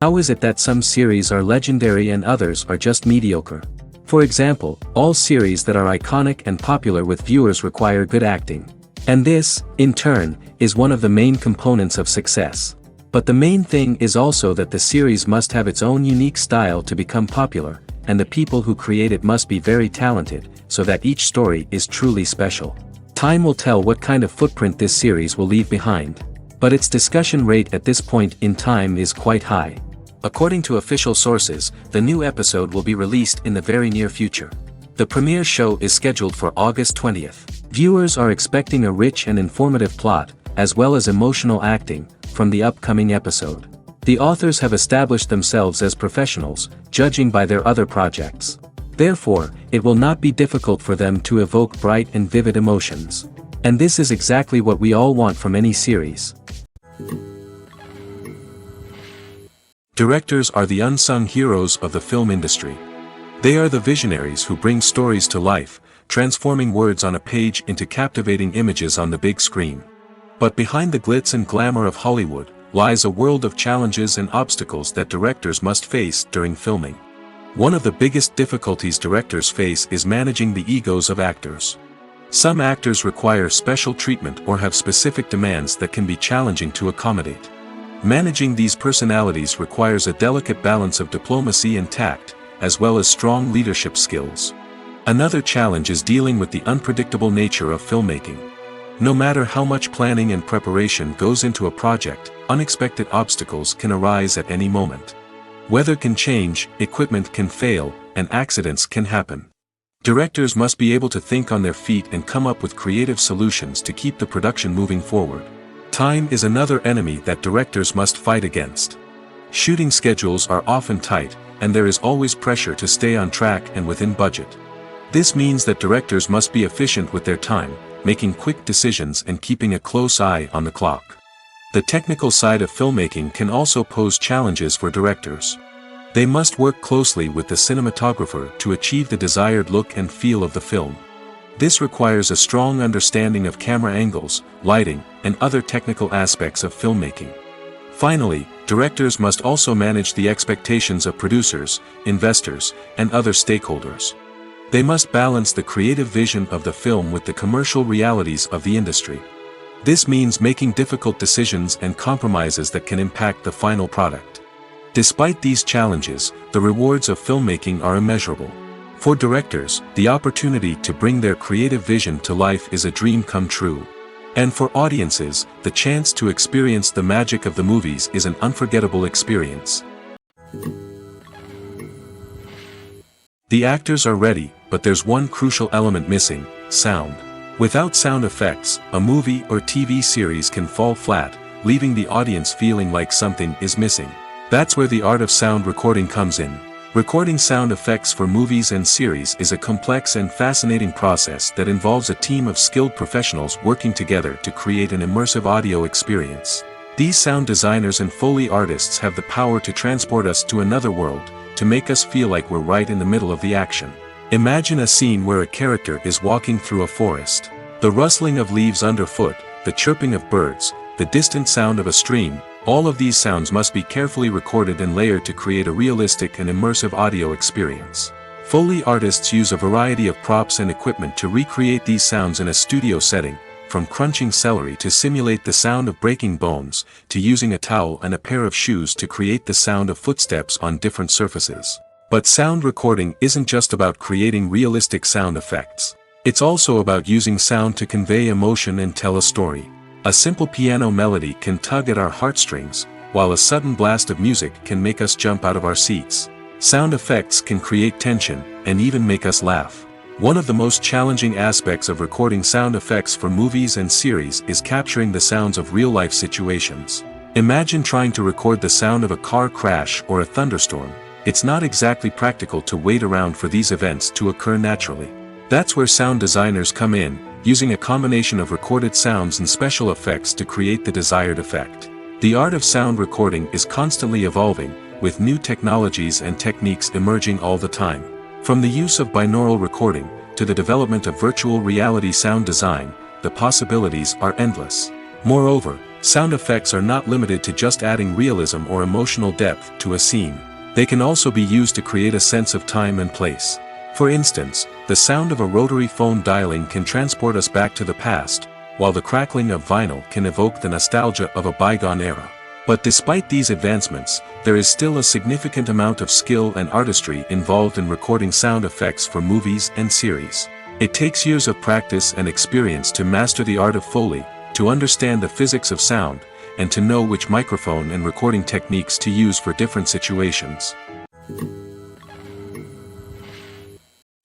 How is it that some series are legendary and others are just mediocre? For example, all series that are iconic and popular with viewers require good acting. And this, in turn, is one of the main components of success. But the main thing is also that the series must have its own unique style to become popular, and the people who create it must be very talented, so that each story is truly special. Time will tell what kind of footprint this series will leave behind. But its discussion rate at this point in time is quite high. According to official sources, the new episode will be released in the very near future. The premiere show is scheduled for August 20th. Viewers are expecting a rich and informative plot, as well as emotional acting, from the upcoming episode. The authors have established themselves as professionals, judging by their other projects. Therefore, it will not be difficult for them to evoke bright and vivid emotions. And this is exactly what we all want from any series. Directors are the unsung heroes of the film industry. They are the visionaries who bring stories to life, transforming words on a page into captivating images on the big screen. But behind the glitz and glamour of Hollywood, lies a world of challenges and obstacles that directors must face during filming. One of the biggest difficulties directors face is managing the egos of actors. Some actors require special treatment or have specific demands that can be challenging to accommodate. Managing these personalities requires a delicate balance of diplomacy and tact, as well as strong leadership skills. Another challenge is dealing with the unpredictable nature of filmmaking. No matter how much planning and preparation goes into a project, unexpected obstacles can arise at any moment. Weather can change, equipment can fail, and accidents can happen. Directors must be able to think on their feet and come up with creative solutions to keep the production moving forward. Time is another enemy that directors must fight against. Shooting schedules are often tight, and there is always pressure to stay on track and within budget. This means that directors must be efficient with their time, making quick decisions and keeping a close eye on the clock. The technical side of filmmaking can also pose challenges for directors. They must work closely with the cinematographer to achieve the desired look and feel of the film. This requires a strong understanding of camera angles, lighting, and other technical aspects of filmmaking. Finally, directors must also manage the expectations of producers, investors, and other stakeholders. They must balance the creative vision of the film with the commercial realities of the industry. This means making difficult decisions and compromises that can impact the final product. Despite these challenges, the rewards of filmmaking are immeasurable. For directors, the opportunity to bring their creative vision to life is a dream come true. And for audiences, the chance to experience the magic of the movies is an unforgettable experience. The actors are ready, but there's one crucial element missing: sound. Without sound effects, a movie or TV series can fall flat, leaving the audience feeling like something is missing. That's where the art of sound recording comes in. Recording sound effects for movies and series is a complex and fascinating process that involves a team of skilled professionals working together to create an immersive audio experience. These sound designers and Foley artists have the power to transport us to another world, to make us feel like we're right in the middle of the action. Imagine a scene where a character is walking through a forest. The rustling of leaves underfoot, the chirping of birds, the distant sound of a stream, all of these sounds must be carefully recorded and layered to create a realistic and immersive audio experience. Foley artists use a variety of props and equipment to recreate these sounds in a studio setting, from crunching celery to simulate the sound of breaking bones, to using a towel and a pair of shoes to create the sound of footsteps on different surfaces. But sound recording isn't just about creating realistic sound effects. It's also about using sound to convey emotion and tell a story. A simple piano melody can tug at our heartstrings, while a sudden blast of music can make us jump out of our seats. Sound effects can create tension, and even make us laugh. One of the most challenging aspects of recording sound effects for movies and series is capturing the sounds of real-life situations. Imagine trying to record the sound of a car crash or a thunderstorm. It's not exactly practical to wait around for these events to occur naturally. That's where sound designers come in, using a combination of recorded sounds and special effects to create the desired effect. The art of sound recording is constantly evolving, with new technologies and techniques emerging all the time. From the use of binaural recording, to the development of virtual reality sound design, the possibilities are endless. Moreover, Sound effects are not limited to just adding realism or emotional depth to a scene. They can also be used to create a sense of time and place. For instance, the sound of a rotary phone dialing can transport us back to the past, while the crackling of vinyl can evoke the nostalgia of a bygone era. But despite these advancements, there is still a significant amount of skill and artistry involved in recording sound effects for movies and series. It takes years of practice and experience to master the art of Foley, to understand the physics of sound, and to know which microphone and recording techniques to use for different situations.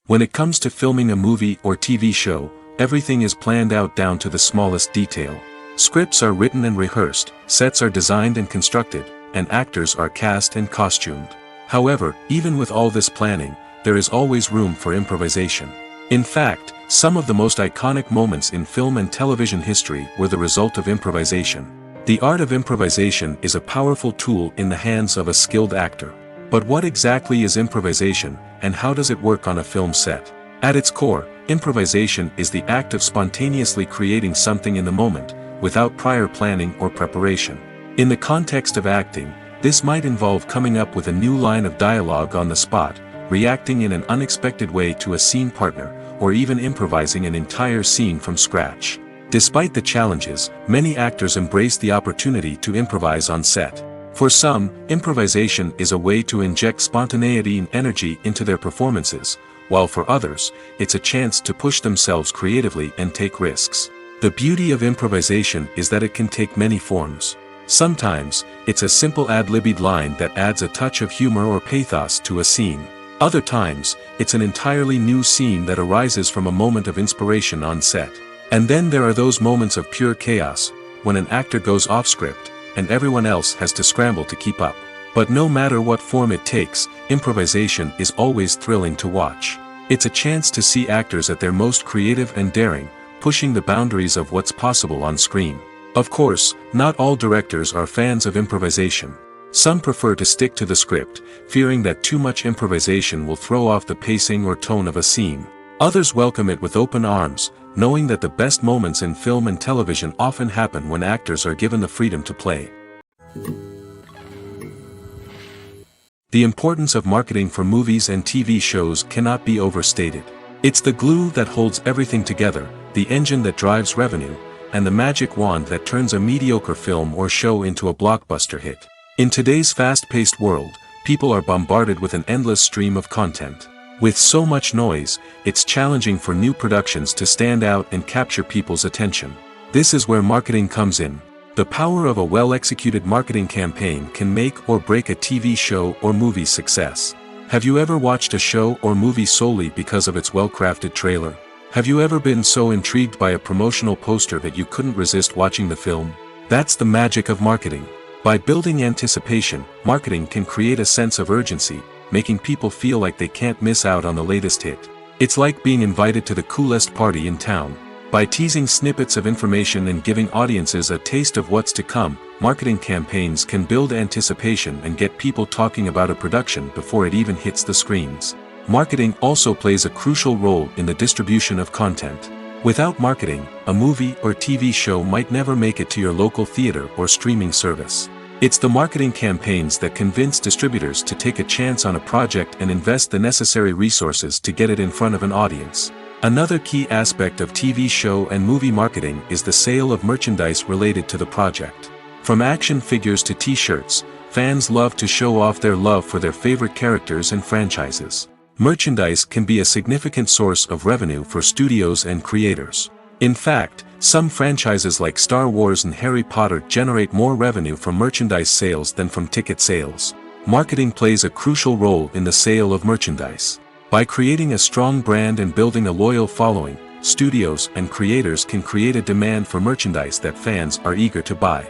When it comes to filming a movie or TV show, everything is planned out down to the smallest detail. Scripts are written and rehearsed, sets are designed and constructed, and actors are cast and costumed. However, even with all this planning, there is always room for improvisation. In fact, some of the most iconic moments in film and television history were the result of improvisation. The art of improvisation is a powerful tool in the hands of a skilled actor. But what exactly is improvisation, and how does it work on a film set? At its core, improvisation is the act of spontaneously creating something in the moment, without prior planning or preparation. In the context of acting, this might involve coming up with a new line of dialogue on the spot, reacting in an unexpected way to a scene partner, or even improvising an entire scene from scratch. Despite the challenges, many actors embrace the opportunity to improvise on set. For some, improvisation is a way to inject spontaneity and energy into their performances, while for others, it's a chance to push themselves creatively and take risks. The beauty of improvisation is that it can take many forms. Sometimes, it's a simple ad-libbed line that adds a touch of humor or pathos to a scene. Other times, it's an entirely new scene that arises from a moment of inspiration on set. And then there are those moments of pure chaos, when an actor goes off script, and everyone else has to scramble to keep up. But no matter what form it takes, improvisation is always thrilling to watch. It's a chance to see actors at their most creative and daring, pushing the boundaries of what's possible on screen. Of course, not all directors are fans of improvisation. Some prefer to stick to the script, fearing that too much improvisation will throw off the pacing or tone of a scene. Others welcome it with open arms, knowing that the best moments in film and television often happen when actors are given the freedom to play. The importance of marketing for movies and TV shows cannot be overstated. It's the glue that holds everything together, the engine that drives revenue, and the magic wand that turns a mediocre film or show into a blockbuster hit. In today's fast-paced world, people are bombarded with an endless stream of content. With so much noise, it's challenging for new productions to stand out and capture people's attention. This is where marketing comes in. The power of a well-executed marketing campaign can make or break a TV show or movie's success. Have you ever watched a show or movie solely because of its well-crafted trailer? Have you ever been so intrigued by a promotional poster that you couldn't resist watching the film? That's the magic of marketing. By building anticipation, marketing can create a sense of urgency, making people feel like they can't miss out on the latest hit. It's like being invited to the coolest party in town. By teasing snippets of information and giving audiences a taste of what's to come, marketing campaigns can build anticipation and get people talking about a production before it even hits the screens. Marketing also plays a crucial role in the distribution of content. Without marketing, a movie or TV show might never make it to your local theater or streaming service. It's the marketing campaigns that convince distributors to take a chance on a project and invest the necessary resources to get it in front of an audience. Another key aspect of TV show and movie marketing is the sale of merchandise related to the project. From action figures to t-shirts, fans love to show off their love for their favorite characters and franchises. Merchandise can be a significant source of revenue for studios and creators. In fact, some franchises like Star Wars and Harry Potter generate more revenue from merchandise sales than from ticket sales. Marketing plays a crucial role in the sale of merchandise. By creating a strong brand and building a loyal following, studios and creators can create a demand for merchandise that fans are eager to buy.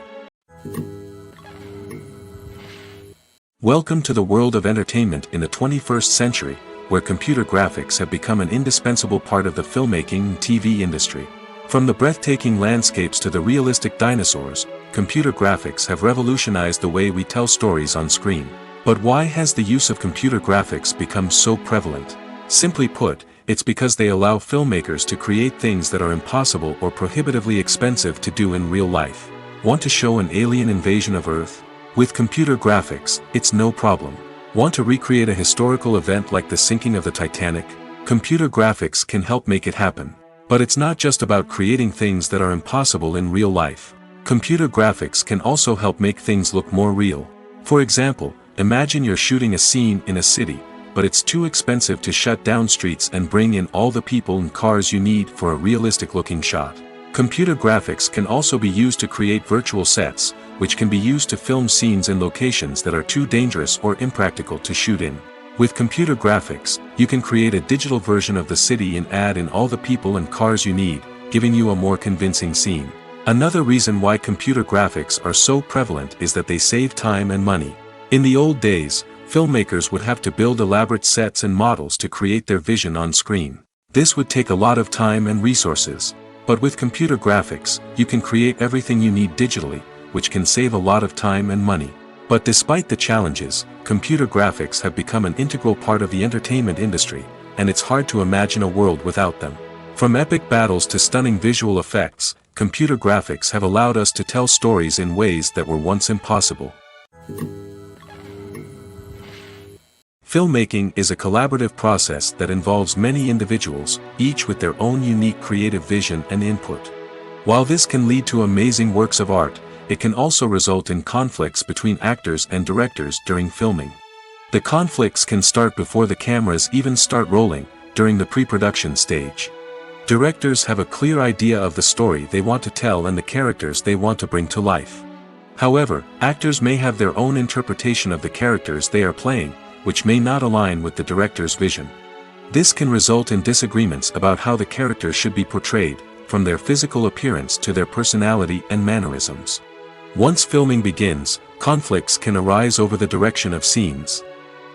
Welcome to the world of entertainment in the 21st century, where computer graphics have become an indispensable part of the filmmaking and TV industry. From the breathtaking landscapes to the realistic dinosaurs, computer graphics have revolutionized the way we tell stories on screen. But why has the use of computer graphics become so prevalent? Simply put, it's because they allow filmmakers to create things that are impossible or prohibitively expensive to do in real life. Want to show an alien invasion of Earth? With computer graphics, it's no problem. Want to recreate a historical event like the sinking of the Titanic? Computer graphics can help make it happen. But it's not just about creating things that are impossible in real life. Computer graphics can also help make things look more real. For example, imagine you're shooting a scene in a city, but it's too expensive to shut down streets and bring in all the people and cars you need for a realistic-looking shot. Computer graphics can also be used to create virtual sets, which can be used to film scenes in locations that are too dangerous or impractical to shoot in. With computer graphics, you can create a digital version of the city and add in all the people and cars you need, giving you a more convincing scene. Another reason why computer graphics are so prevalent is that they save time and money. In the old days, filmmakers would have to build elaborate sets and models to create their vision on screen. This would take a lot of time and resources. But with computer graphics, you can create everything you need digitally, which can save a lot of time and money. But despite the challenges, computer graphics have become an integral part of the entertainment industry, and it's hard to imagine a world without them. From epic battles to stunning visual effects, computer graphics have allowed us to tell stories in ways that were once impossible. Filmmaking is a collaborative process that involves many individuals, each with their own unique creative vision and input. While this can lead to amazing works of art, it can also result in conflicts between actors and directors during filming. The conflicts can start before the cameras even start rolling, during the pre-production stage. Directors have a clear idea of the story they want to tell and the characters they want to bring to life. However, actors may have their own interpretation of the characters they are playing, which may not align with the director's vision. This can result in disagreements about how the characters should be portrayed, from their physical appearance to their personality and mannerisms. Once filming begins, conflicts can arise over the direction of scenes.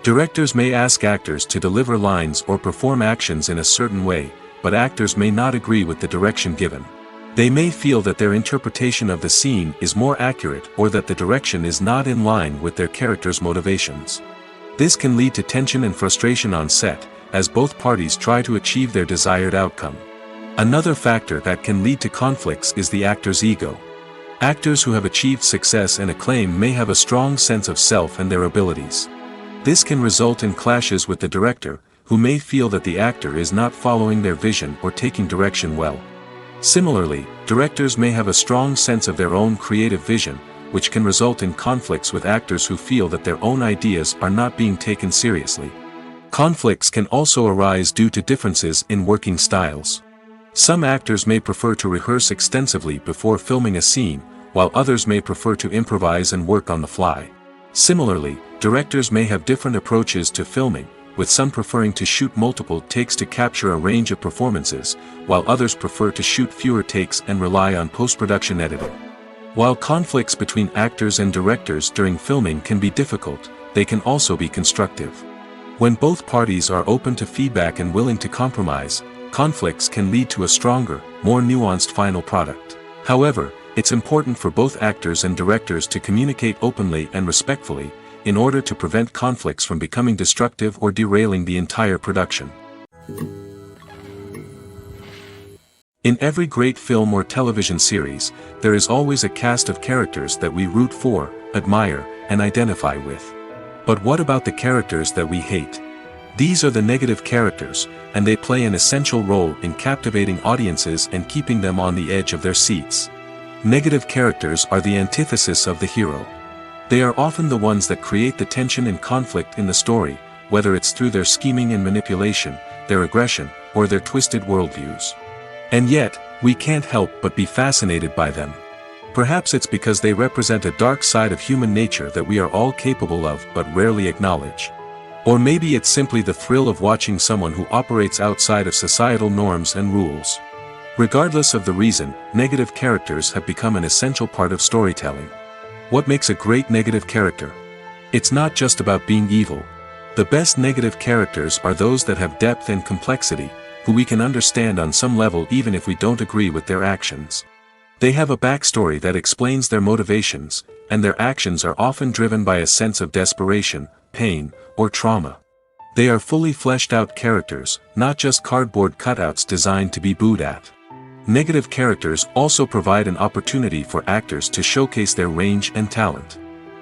Directors may ask actors to deliver lines or perform actions in a certain way, but actors may not agree with the direction given. They may feel that their interpretation of the scene is more accurate or that the direction is not in line with their character's motivations. This can lead to tension and frustration on set, as both parties try to achieve their desired outcome. Another factor that can lead to conflicts is the actor's ego. Actors who have achieved success and acclaim may have a strong sense of self and their abilities. This can result in clashes with the director, who may feel that the actor is not following their vision or taking direction well. Similarly, directors may have a strong sense of their own creative vision, which can result in conflicts with actors who feel that their own ideas are not being taken seriously. Conflicts can also arise due to differences in working styles. Some actors may prefer to rehearse extensively before filming a scene, while others may prefer to improvise and work on the fly. Similarly, directors may have different approaches to filming, with some preferring to shoot multiple takes to capture a range of performances, while others prefer to shoot fewer takes and rely on post-production editing. While conflicts between actors and directors during filming can be difficult, they can also be constructive. When both parties are open to feedback and willing to compromise, conflicts can lead to a stronger, more nuanced final product. However, it's important for both actors and directors to communicate openly and respectfully, in order to prevent conflicts from becoming destructive or derailing the entire production. In every great film or television series, there is always a cast of characters that we root for, admire, and identify with. But what about the characters that we hate? These are the negative characters, and they play an essential role in captivating audiences and keeping them on the edge of their seats. Negative characters are the antithesis of the hero. They are often the ones that create the tension and conflict in the story, whether it's through their scheming and manipulation, their aggression, or their twisted worldviews. And yet, we can't help but be fascinated by them. Perhaps it's because they represent a dark side of human nature that we are all capable of but rarely acknowledge. Or maybe it's simply the thrill of watching someone who operates outside of societal norms and rules. Regardless of the reason, negative characters have become an essential part of storytelling. What makes a great negative character? It's not just about being evil. The best negative characters are those that have depth and complexity, who we can understand on some level even if we don't agree with their actions. They have a backstory that explains their motivations, and their actions are often driven by a sense of desperation, pain, or trauma. They are fully fleshed out characters, not just cardboard cutouts designed to be booed at. Negative characters also provide an opportunity for actors to showcase their range and talent.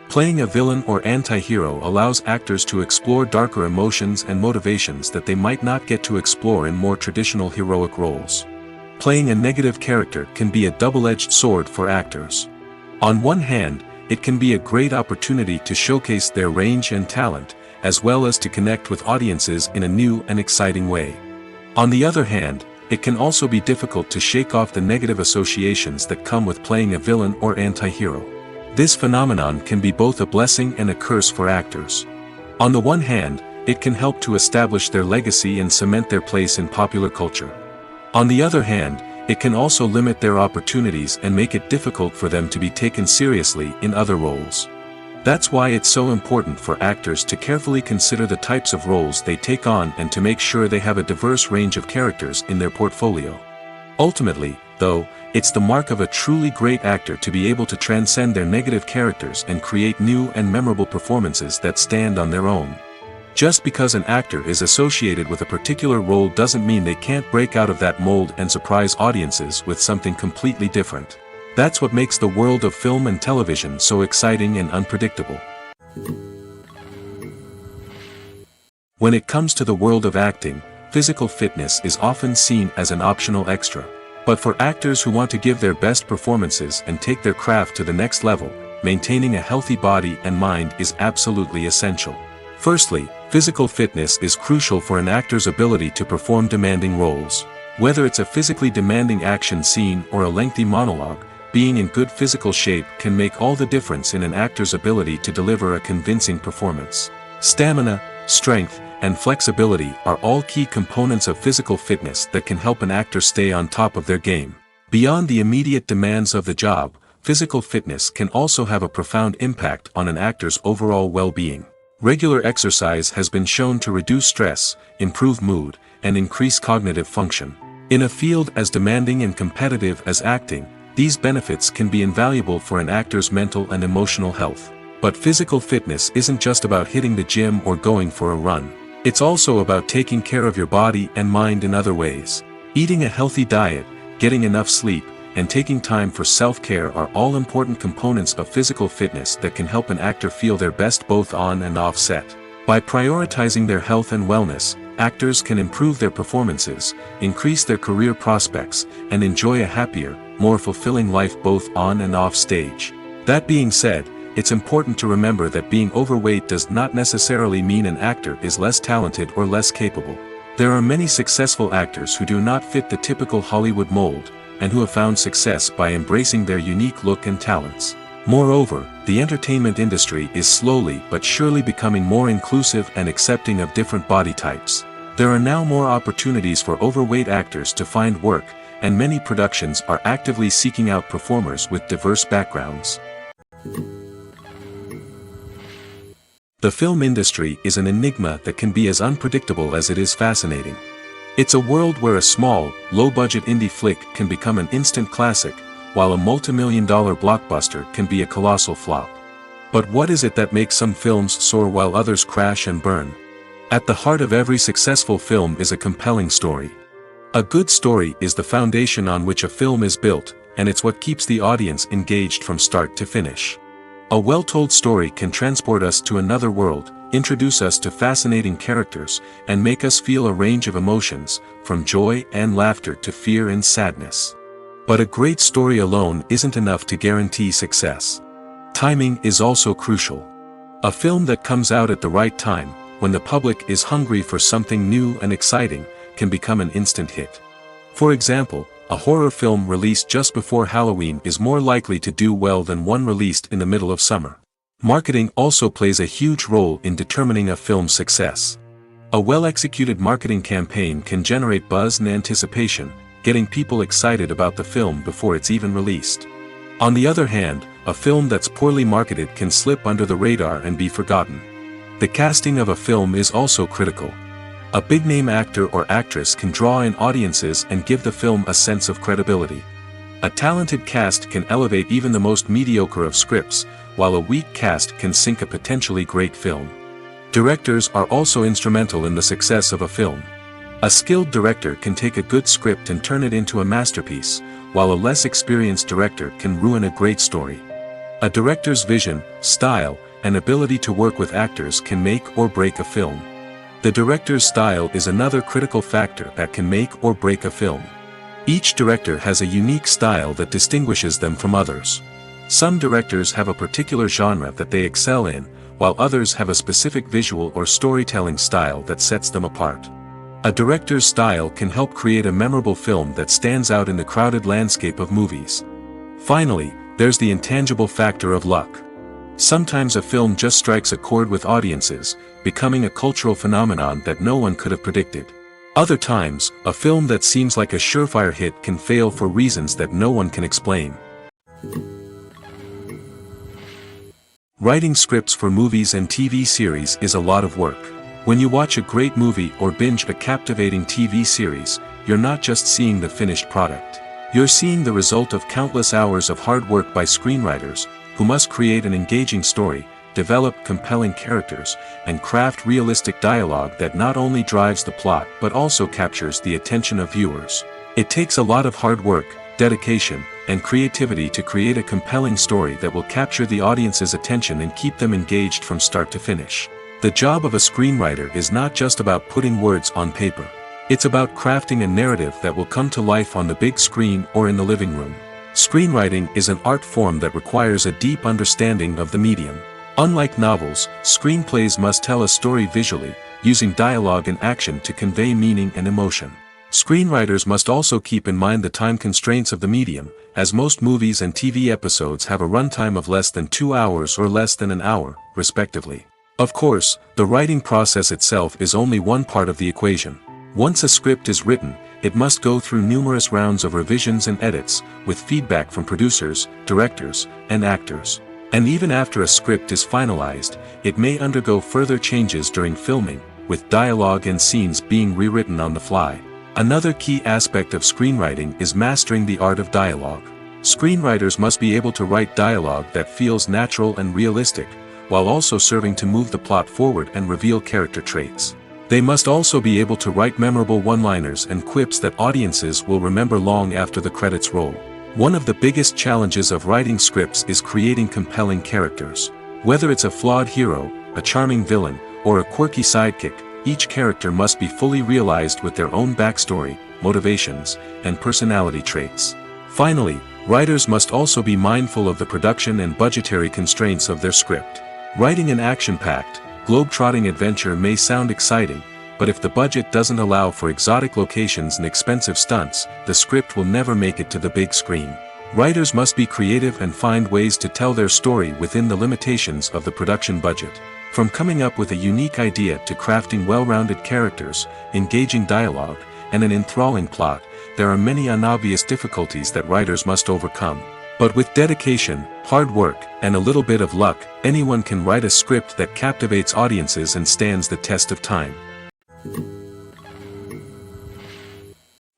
Playing a villain or anti-hero allows actors to explore darker emotions and motivations that they might not get to explore in more traditional heroic roles. Playing a negative character can be a double-edged sword for actors. On one hand, it can be a great opportunity to showcase their range and talent, as well as to connect with audiences in a new and exciting way. On the other hand, it can also be difficult to shake off the negative associations that come with playing a villain or anti-hero. This phenomenon can be both a blessing and a curse for actors. On the one hand, it can help to establish their legacy and cement their place in popular culture. On the other hand, it can also limit their opportunities and make it difficult for them to be taken seriously in other roles. That's why it's so important for actors to carefully consider the types of roles they take on and to make sure they have a diverse range of characters in their portfolio. Ultimately, though, it's the mark of a truly great actor to be able to transcend their negative characters and create new and memorable performances that stand on their own. Just because an actor is associated with a particular role doesn't mean they can't break out of that mold and surprise audiences with something completely different. That's what makes the world of film and television so exciting and unpredictable. When it comes to the world of acting, physical fitness is often seen as an optional extra. But for actors who want to give their best performances and take their craft to the next level, maintaining a healthy body and mind is absolutely essential. Firstly, physical fitness is crucial for an actor's ability to perform demanding roles. Whether it's a physically demanding action scene or a lengthy monologue, being in good physical shape can make all the difference in an actor's ability to deliver a convincing performance. Stamina, strength, and flexibility are all key components of physical fitness that can help an actor stay on top of their game. Beyond the immediate demands of the job, physical fitness can also have a profound impact on an actor's overall well-being. Regular exercise has been shown to reduce stress, improve mood, and increase cognitive function. In a field as demanding and competitive as acting, these benefits can be invaluable for an actor's mental and emotional health. But physical fitness isn't just about hitting the gym or going for a run. It's also about taking care of your body and mind in other ways. Eating a healthy diet, getting enough sleep, and taking time for self-care are all important components of physical fitness that can help an actor feel their best both on and off set. By prioritizing their health and wellness, actors can improve their performances, increase their career prospects, and enjoy a happier, more fulfilling life both on and off stage. That being said, it's important to remember that being overweight does not necessarily mean an actor is less talented or less capable. There are many successful actors who do not fit the typical Hollywood mold, and who have found success by embracing their unique look and talents. Moreover, the entertainment industry is slowly but surely becoming more inclusive and accepting of different body types. There are now more opportunities for overweight actors to find work, and many productions are actively seeking out performers with diverse backgrounds. The film industry is an enigma that can be as unpredictable as it is fascinating. It's a world where a small, low-budget indie flick can become an instant classic, while a multi-million-dollar blockbuster can be a colossal flop. But what is it that makes some films soar while others crash and burn? At the heart of every successful film is a compelling story. A good story is the foundation on which a film is built, and it's what keeps the audience engaged from start to finish. A well-told story can transport us to another world, introduce us to fascinating characters, and make us feel a range of emotions, from joy and laughter to fear and sadness. But a great story alone isn't enough to guarantee success. Timing is also crucial. A film that comes out at the right time, when the public is hungry for something new and exciting, can become an instant hit. For example, a horror film released just before Halloween is more likely to do well than one released in the middle of summer. Marketing also plays a huge role in determining a film's success. A well-executed marketing campaign can generate buzz and anticipation, getting people excited about the film before it's even released. On the other hand, a film that's poorly marketed can slip under the radar and be forgotten. The casting of a film is also critical. A big-name actor or actress can draw in audiences and give the film a sense of credibility. A talented cast can elevate even the most mediocre of scripts, while a weak cast can sink a potentially great film. Directors are also instrumental in the success of a film. A skilled director can take a good script and turn it into a masterpiece, while a less experienced director can ruin a great story. A director's vision, style, and ability to work with actors can make or break a film. The director's style is another critical factor that can make or break a film. Each director has a unique style that distinguishes them from others. Some directors have a particular genre that they excel in, while others have a specific visual or storytelling style that sets them apart. A director's style can help create a memorable film that stands out in the crowded landscape of movies. Finally, there's the intangible factor of luck. Sometimes a film just strikes a chord with audiences, becoming a cultural phenomenon that no one could have predicted. Other times, a film that seems like a surefire hit can fail for reasons that no one can explain. Writing scripts for movies and TV series is a lot of work. When you watch a great movie or binge a captivating TV series, you're not just seeing the finished product. You're seeing the result of countless hours of hard work by screenwriters, who must create an engaging story, develop compelling characters, and craft realistic dialogue that not only drives the plot but also captures the attention of viewers. It takes a lot of hard work, dedication, and creativity to create a compelling story that will capture the audience's attention and keep them engaged from start to finish. The job of a screenwriter is not just about putting words on paper. It's about crafting a narrative that will come to life on the big screen or in the living room. Screenwriting is an art form that requires a deep understanding of the medium. Unlike novels, screenplays must tell a story visually, using dialogue and action to convey meaning and emotion. Screenwriters must also keep in mind the time constraints of the medium, as most movies and TV episodes have a runtime of less than 2 hours or less than an hour, respectively. Of course, the writing process itself is only one part of the equation. Once a script is written, it must go through numerous rounds of revisions and edits, with feedback from producers, directors, and actors. And even after a script is finalized, it may undergo further changes during filming, with dialogue and scenes being rewritten on the fly. Another key aspect of screenwriting is mastering the art of dialogue. Screenwriters must be able to write dialogue that feels natural and realistic, while also serving to move the plot forward and reveal character traits. They must also be able to write memorable one-liners and quips that audiences will remember long after the credits roll. One of the biggest challenges of writing scripts is creating compelling characters. Whether it's a flawed hero, a charming villain, or a quirky sidekick, each character must be fully realized with their own backstory, motivations, and personality traits. Finally, writers must also be mindful of the production and budgetary constraints of their script. Writing an action-packed, globe-trotting adventure may sound exciting, but if the budget doesn't allow for exotic locations and expensive stunts, the script will never make it to the big screen. Writers must be creative and find ways to tell their story within the limitations of the production budget. From coming up with a unique idea to crafting well-rounded characters, engaging dialogue, and an enthralling plot, there are many unobvious difficulties that writers must overcome. But with dedication, hard work, and a little bit of luck, anyone can write a script that captivates audiences and stands the test of time.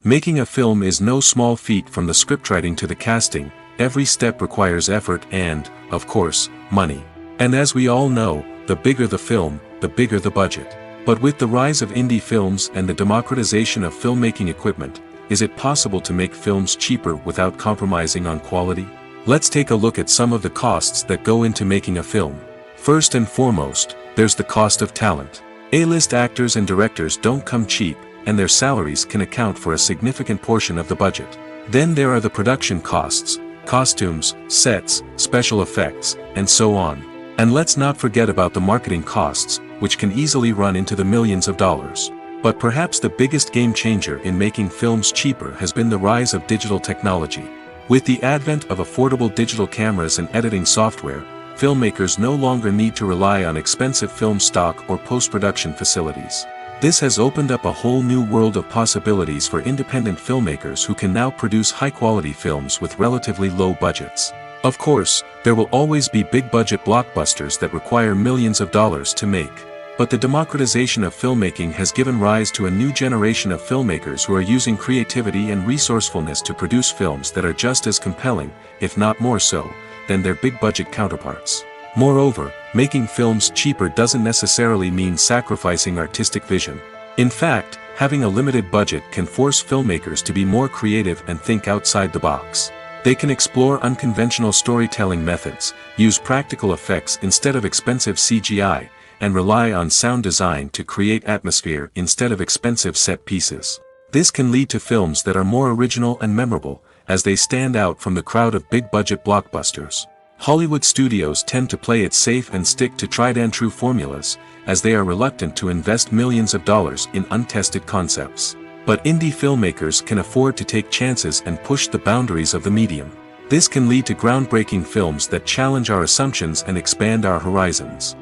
Making a film is no small feat. From the scriptwriting to the casting, every step requires effort and, of course, money. And as we all know, the bigger the film, the bigger the budget. But with the rise of indie films and the democratization of filmmaking equipment, is it possible to make films cheaper without compromising on quality? Let's take a look at some of the costs that go into making a film. First and foremost, there's the cost of talent. A-list actors and directors don't come cheap, and their salaries can account for a significant portion of the budget. Then there are the production costs, costumes, sets, special effects, and so on. And let's not forget about the marketing costs, which can easily run into the millions of dollars. But perhaps the biggest game changer in making films cheaper has been the rise of digital technology. With the advent of affordable digital cameras and editing software, filmmakers no longer need to rely on expensive film stock or post-production facilities. This has opened up a whole new world of possibilities for independent filmmakers who can now produce high-quality films with relatively low budgets. Of course, there will always be big-budget blockbusters that require millions of dollars to make. But the democratization of filmmaking has given rise to a new generation of filmmakers who are using creativity and resourcefulness to produce films that are just as compelling, if not more so, than their big-budget counterparts. Moreover, making films cheaper doesn't necessarily mean sacrificing artistic vision. In fact, having a limited budget can force filmmakers to be more creative and think outside the box. They can explore unconventional storytelling methods, use practical effects instead of expensive CGI, and rely on sound design to create atmosphere instead of expensive set pieces. This can lead to films that are more original and memorable, as they stand out from the crowd of big-budget blockbusters. Hollywood studios tend to play it safe and stick to tried-and-true formulas, as they are reluctant to invest millions of dollars in untested concepts. But indie filmmakers can afford to take chances and push the boundaries of the medium. This can lead to groundbreaking films that challenge our assumptions and expand our horizons.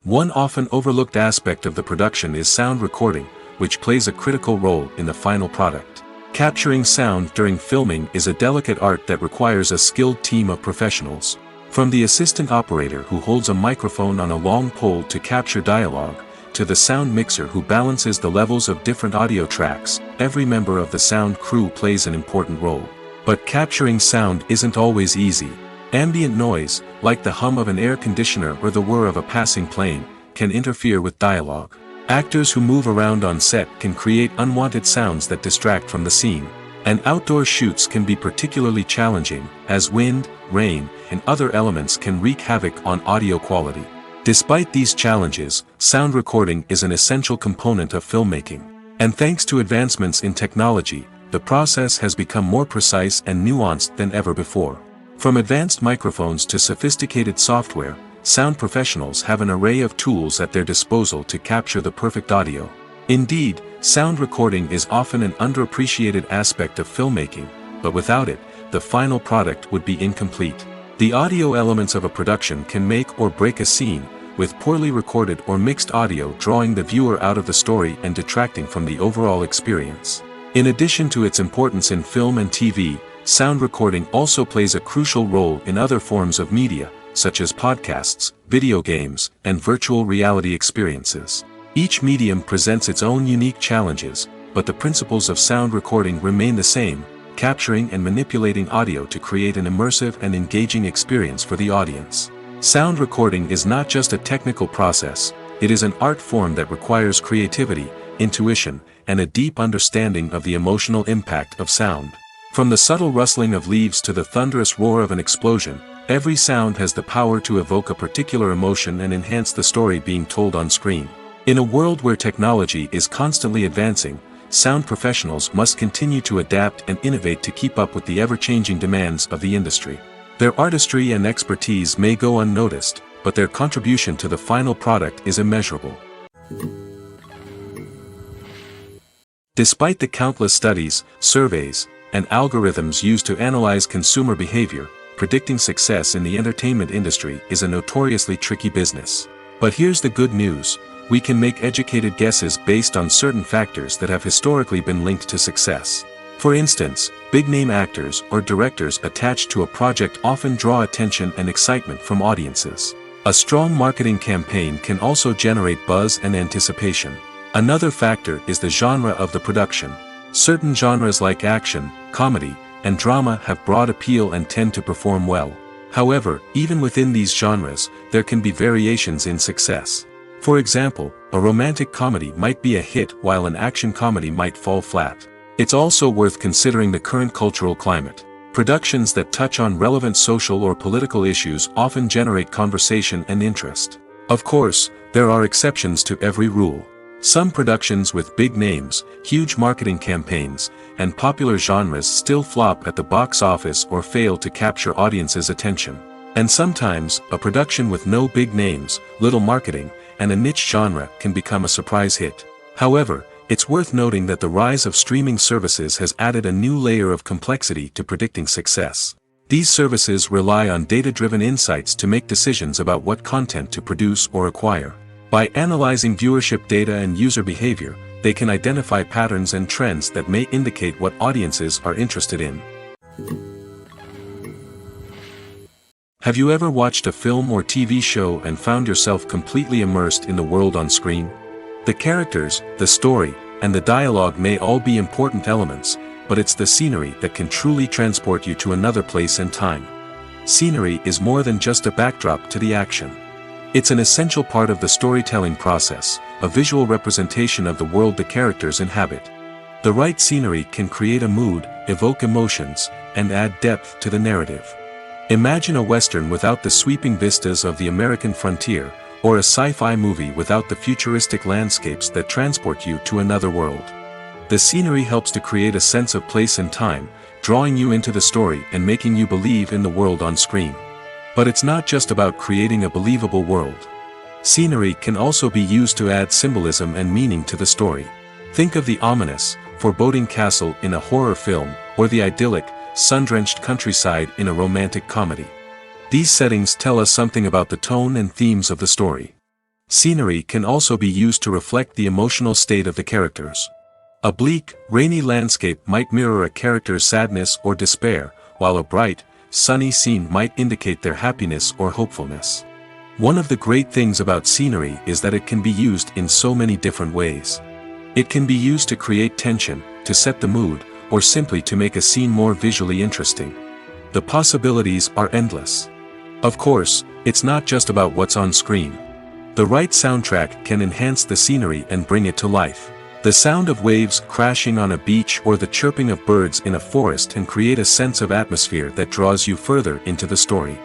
One often overlooked aspect of the production is sound recording, which plays a critical role in the final product. Capturing sound during filming is a delicate art that requires a skilled team of professionals. From the assistant operator who holds a microphone on a long pole to capture dialogue, to the sound mixer who balances the levels of different audio tracks, every member of the sound crew plays an important role. But capturing sound isn't always easy. Ambient noise, like the hum of an air conditioner or the whir of a passing plane, can interfere with dialogue. Actors who move around on set can create unwanted sounds that distract from the scene. And outdoor shoots can be particularly challenging, as wind, rain, and other elements can wreak havoc on audio quality. Despite these challenges, sound recording is an essential component of filmmaking. And thanks to advancements in technology, the process has become more precise and nuanced than ever before. From advanced microphones to sophisticated software, sound professionals have an array of tools at their disposal to capture the perfect audio. Indeed, sound recording is often an underappreciated aspect of filmmaking, but without it, the final product would be incomplete. The audio elements of a production can make or break a scene, with poorly recorded or mixed audio drawing the viewer out of the story and detracting from the overall experience. In addition to its importance in film and TV, sound recording also plays a crucial role in other forms of media, such as podcasts, video games, and virtual reality experiences. Each medium presents its own unique challenges, but the principles of sound recording remain the same, capturing and manipulating audio to create an immersive and engaging experience for the audience. Sound recording is not just a technical process, it is an art form that requires creativity, intuition, and a deep understanding of the emotional impact of sound. From the subtle rustling of leaves to the thunderous roar of an explosion, every sound has the power to evoke a particular emotion and enhance the story being told on screen. In a world where technology is constantly advancing, sound professionals must continue to adapt and innovate to keep up with the ever-changing demands of the industry. Their artistry and expertise may go unnoticed, but their contribution to the final product is immeasurable. Despite the countless studies, surveys, and algorithms used to analyze consumer behavior, predicting success in the entertainment industry is a notoriously tricky business. But here's the good news: we can make educated guesses based on certain factors that have historically been linked to success. For instance, big-name actors or directors attached to a project often draw attention and excitement from audiences. A strong marketing campaign can also generate buzz and anticipation. Another factor is the genre of the production. Certain genres like action, comedy, and drama have broad appeal and tend to perform well. However, even within these genres, there can be variations in success. For example, a romantic comedy might be a hit while an action comedy might fall flat. It's also worth considering the current cultural climate. Productions that touch on relevant social or political issues often generate conversation and interest. Of course, there are exceptions to every rule. Some productions with big names, huge marketing campaigns, and popular genres still flop at the box office or fail to capture audiences' attention. And sometimes, a production with no big names, little marketing, and a niche genre can become a surprise hit. However, it's worth noting that the rise of streaming services has added a new layer of complexity to predicting success. These services rely on data-driven insights to make decisions about what content to produce or acquire. By analyzing viewership data and user behavior, they can identify patterns and trends that may indicate what audiences are interested in. Have you ever watched a film or TV show and found yourself completely immersed in the world on screen? The characters, the story, and the dialogue may all be important elements, but it's the scenery that can truly transport you to another place and time. Scenery is more than just a backdrop to the action. It's an essential part of the storytelling process, a visual representation of the world the characters inhabit. The right scenery can create a mood, evoke emotions, and add depth to the narrative. Imagine a Western without the sweeping vistas of the American frontier, or a sci-fi movie without the futuristic landscapes that transport you to another world. The scenery helps to create a sense of place and time, drawing you into the story and making you believe in the world on screen. But it's not just about creating a believable world. Scenery can also be used to add symbolism and meaning to the story. Think of the ominous, foreboding castle in a horror film, or the idyllic, sun-drenched countryside in a romantic comedy. These settings tell us something about the tone and themes of the story. Scenery can also be used to reflect the emotional state of the characters. A bleak, rainy landscape might mirror a character's sadness or despair, while a bright, sunny scene might indicate their happiness or hopefulness. One of the great things about scenery is that it can be used in so many different ways. It can be used to create tension, to set the mood, or simply to make a scene more visually interesting. The possibilities are endless. Of course, it's not just about what's on screen. The right soundtrack can enhance the scenery and bring it to life. The sound of waves crashing on a beach or the chirping of birds in a forest can create a sense of atmosphere that draws you further into the story.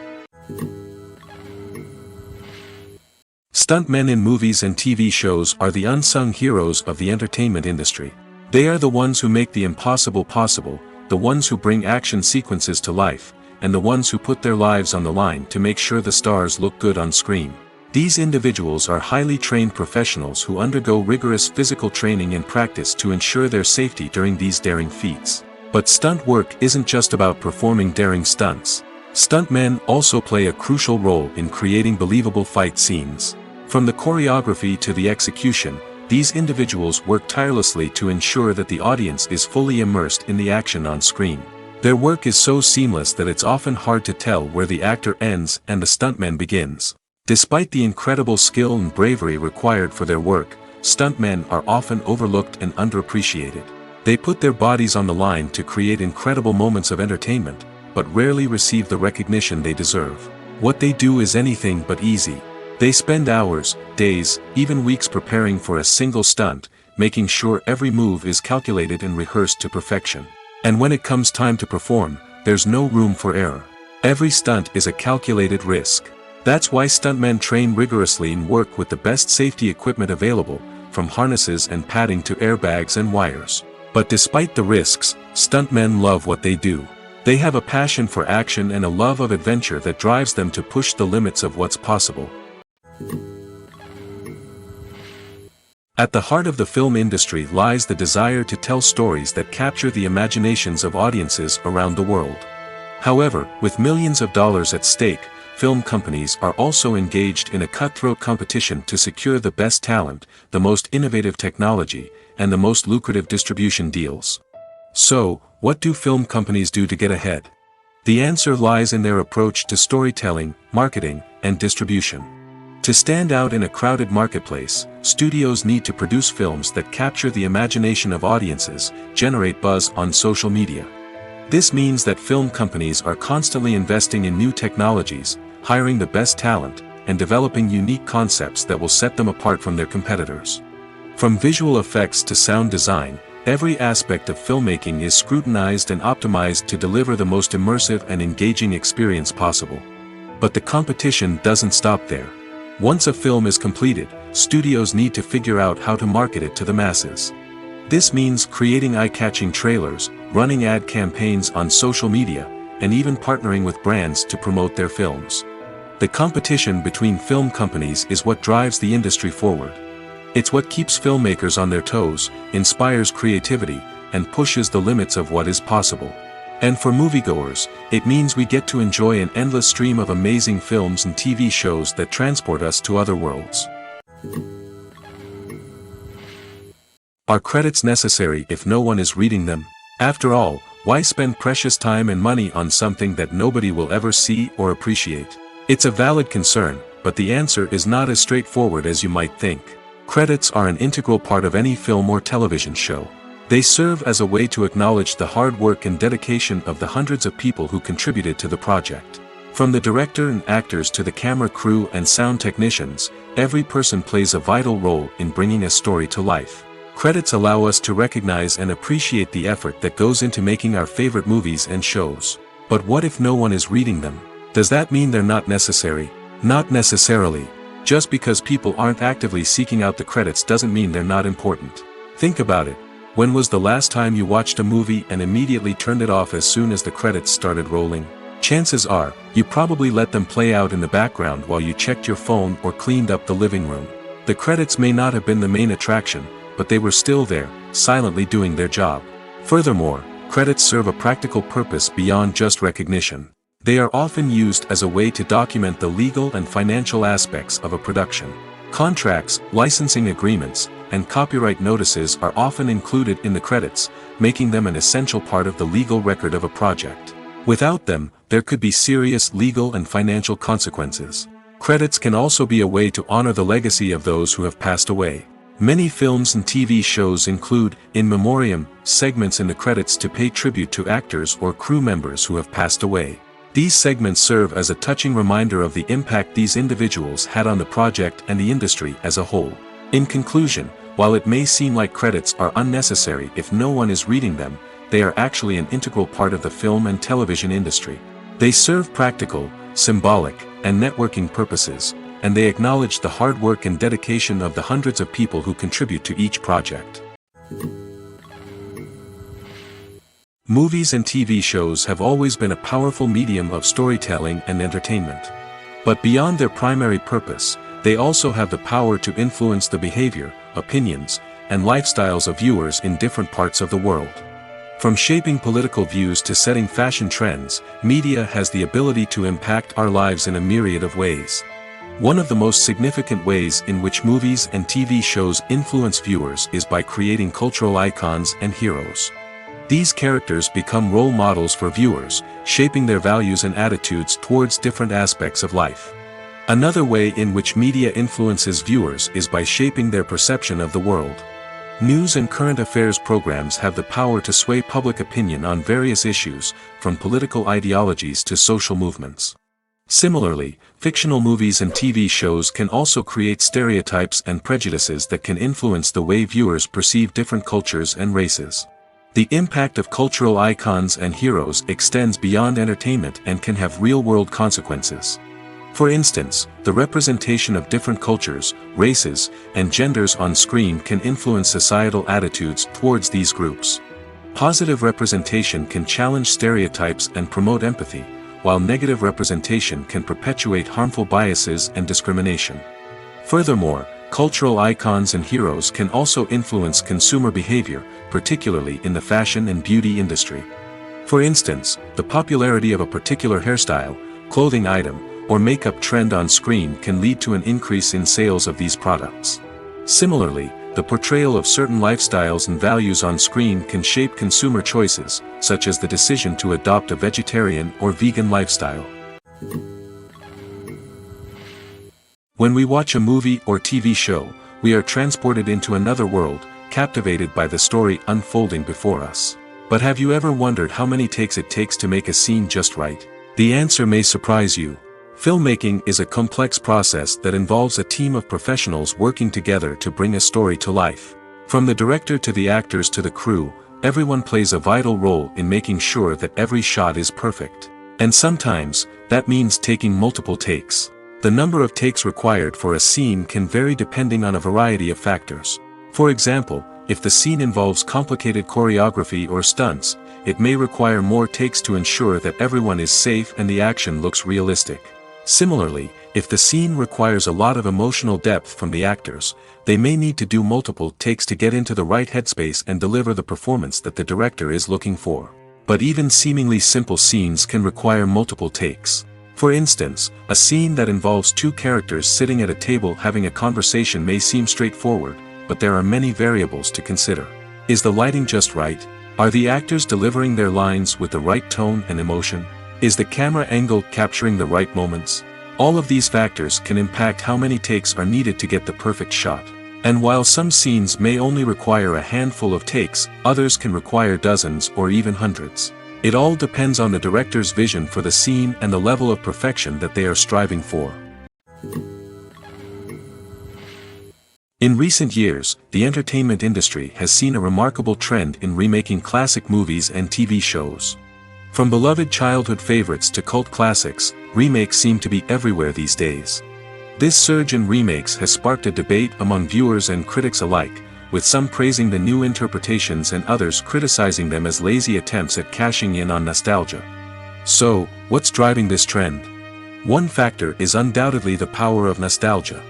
Stuntmen in movies and TV shows are the unsung heroes of the entertainment industry. They are the ones who make the impossible possible, the ones who bring action sequences to life, and the ones who put their lives on the line to make sure the stars look good on screen. These individuals are highly trained professionals who undergo rigorous physical training and practice to ensure their safety during these daring feats. But stunt work isn't just about performing daring stunts. Stuntmen also play a crucial role in creating believable fight scenes. From the choreography to the execution, these individuals work tirelessly to ensure that the audience is fully immersed in the action on screen. Their work is so seamless that it's often hard to tell where the actor ends and the stuntman begins. Despite the incredible skill and bravery required for their work, stuntmen are often overlooked and underappreciated. They put their bodies on the line to create incredible moments of entertainment, but rarely receive the recognition they deserve. What they do is anything but easy. They spend hours, days, even weeks preparing for a single stunt, making sure every move is calculated and rehearsed to perfection. And when it comes time to perform, there's no room for error. Every stunt is a calculated risk. That's why stuntmen train rigorously and work with the best safety equipment available, from harnesses and padding to airbags and wires. But despite the risks, stuntmen love what they do. They have a passion for action and a love of adventure that drives them to push the limits of what's possible. At the heart of the film industry lies the desire to tell stories that capture the imaginations of audiences around the world. However, with millions of dollars at stake, film companies are also engaged in a cutthroat competition to secure the best talent, the most innovative technology, and the most lucrative distribution deals. So, what do film companies do to get ahead? The answer lies in their approach to storytelling, marketing, and distribution. To stand out in a crowded marketplace, studios need to produce films that capture the imagination of audiences, generate buzz on social media. This means that film companies are constantly investing in new technologies, hiring the best talent, and developing unique concepts that will set them apart from their competitors. From visual effects to sound design, every aspect of filmmaking is scrutinized and optimized to deliver the most immersive and engaging experience possible. But the competition doesn't stop there. Once a film is completed, studios need to figure out how to market it to the masses. This means creating eye-catching trailers, running ad campaigns on social media, and even partnering with brands to promote their films. The competition between film companies is what drives the industry forward. It's what keeps filmmakers on their toes, inspires creativity, and pushes the limits of what is possible. And for moviegoers, it means we get to enjoy an endless stream of amazing films and TV shows that transport us to other worlds. Are credits necessary if no one is reading them? After all, why spend precious time and money on something that nobody will ever see or appreciate? It's a valid concern, but the answer is not as straightforward as you might think. Credits are an integral part of any film or television show. They serve as a way to acknowledge the hard work and dedication of the hundreds of people who contributed to the project. From the director and actors to the camera crew and sound technicians, every person plays a vital role in bringing a story to life. Credits allow us to recognize and appreciate the effort that goes into making our favorite movies and shows. But what if no one is reading them? Does that mean they're not necessary? Not necessarily. Just because people aren't actively seeking out the credits doesn't mean they're not important. Think about it. When was the last time you watched a movie and immediately turned it off as soon as the credits started rolling? Chances are, you probably let them play out in the background while you checked your phone or cleaned up the living room. The credits may not have been the main attraction, but they were still there, silently doing their job. Furthermore, credits serve a practical purpose beyond just recognition. They are often used as a way to document the legal and financial aspects of a production. Contracts, licensing agreements, and copyright notices are often included in the credits, making them an essential part of the legal record of a project. Without them, there could be serious legal and financial consequences. Credits can also be a way to honor the legacy of those who have passed away. Many films and TV shows include, in memoriam, segments in the credits to pay tribute to actors or crew members who have passed away. These segments serve as a touching reminder of the impact these individuals had on the project and the industry as a whole. In conclusion, while it may seem like credits are unnecessary if no one is reading them, they are actually an integral part of the film and television industry. They serve practical, symbolic, and networking purposes, and they acknowledge the hard work and dedication of the hundreds of people who contribute to each project. Movies and TV shows have always been a powerful medium of storytelling and entertainment. But beyond their primary purpose, they also have the power to influence the behavior, opinions, and lifestyles of viewers in different parts of the world. From shaping political views to setting fashion trends, media has the ability to impact our lives in a myriad of ways. One of the most significant ways in which movies and TV shows influence viewers is by creating cultural icons and heroes. These characters become role models for viewers, shaping their values and attitudes towards different aspects of life. Another way in which media influences viewers is by shaping their perception of the world. News and current affairs programs have the power to sway public opinion on various issues, from political ideologies to social movements. Similarly, fictional movies and TV shows can also create stereotypes and prejudices that can influence the way viewers perceive different cultures and races. The impact of cultural icons and heroes extends beyond entertainment and can have real-world consequences. For instance, the representation of different cultures, races, and genders on screen can influence societal attitudes towards these groups. Positive representation can challenge stereotypes and promote empathy, while negative representation can perpetuate harmful biases and discrimination. Furthermore, cultural icons and heroes can also influence consumer behavior, particularly in the fashion and beauty industry. For instance, the popularity of a particular hairstyle, clothing item, or makeup trend on screen can lead to an increase in sales of these products. Similarly, the portrayal of certain lifestyles and values on screen can shape consumer choices, such as the decision to adopt a vegetarian or vegan lifestyle. When we watch a movie or TV show, we are transported into another world, captivated by the story unfolding before us. But have you ever wondered how many takes it takes to make a scene just right? The answer may surprise you. Filmmaking is a complex process that involves a team of professionals working together to bring a story to life. From the director to the actors to the crew, everyone plays a vital role in making sure that every shot is perfect. And sometimes, that means taking multiple takes. The number of takes required for a scene can vary depending on a variety of factors. For example, if the scene involves complicated choreography or stunts, it may require more takes to ensure that everyone is safe and the action looks realistic. Similarly, if the scene requires a lot of emotional depth from the actors, they may need to do multiple takes to get into the right headspace and deliver the performance that the director is looking for. But even seemingly simple scenes can require multiple takes. For instance, a scene that involves two characters sitting at a table having a conversation may seem straightforward, but there are many variables to consider. Is the lighting just right? Are the actors delivering their lines with the right tone and emotion? Is the camera angle capturing the right moments? All of these factors can impact how many takes are needed to get the perfect shot. And while some scenes may only require a handful of takes, others can require dozens or even hundreds. It all depends on the director's vision for the scene and the level of perfection that they are striving for. In recent years, the entertainment industry has seen a remarkable trend in remaking classic movies and TV shows. From beloved childhood favorites to cult classics, remakes seem to be everywhere these days. This surge in remakes has sparked a debate among viewers and critics alike, with some praising the new interpretations and others criticizing them as lazy attempts at cashing in on nostalgia. So, what's driving this trend? One factor is undoubtedly the power of nostalgia.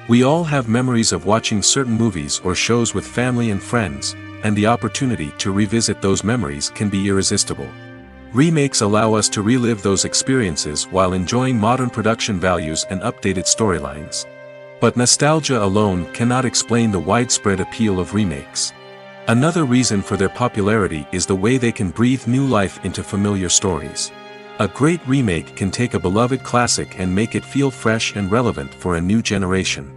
We all have memories of watching certain movies or shows with family and friends, and the opportunity to revisit those memories can be irresistible. Remakes allow us to relive those experiences while enjoying modern production values and updated storylines. But nostalgia alone cannot explain the widespread appeal of remakes. Another reason for their popularity is the way they can breathe new life into familiar stories. A great remake can take a beloved classic and make it feel fresh and relevant for a new generation.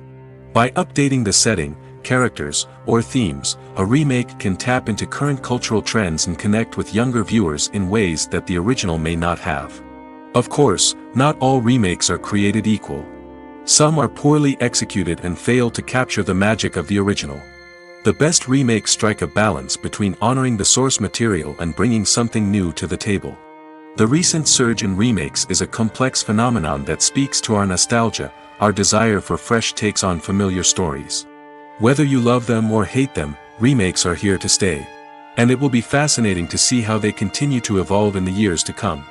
By updating the setting, characters, or themes, a remake can tap into current cultural trends and connect with younger viewers in ways that the original may not have. Of course, not all remakes are created equal. Some are poorly executed and fail to capture the magic of the original. The best remakes strike a balance between honoring the source material and bringing something new to the table. The recent surge in remakes is a complex phenomenon that speaks to our nostalgia, our desire for fresh takes on familiar stories. Whether you love them or hate them, remakes are here to stay. And it will be fascinating to see how they continue to evolve in the years to come.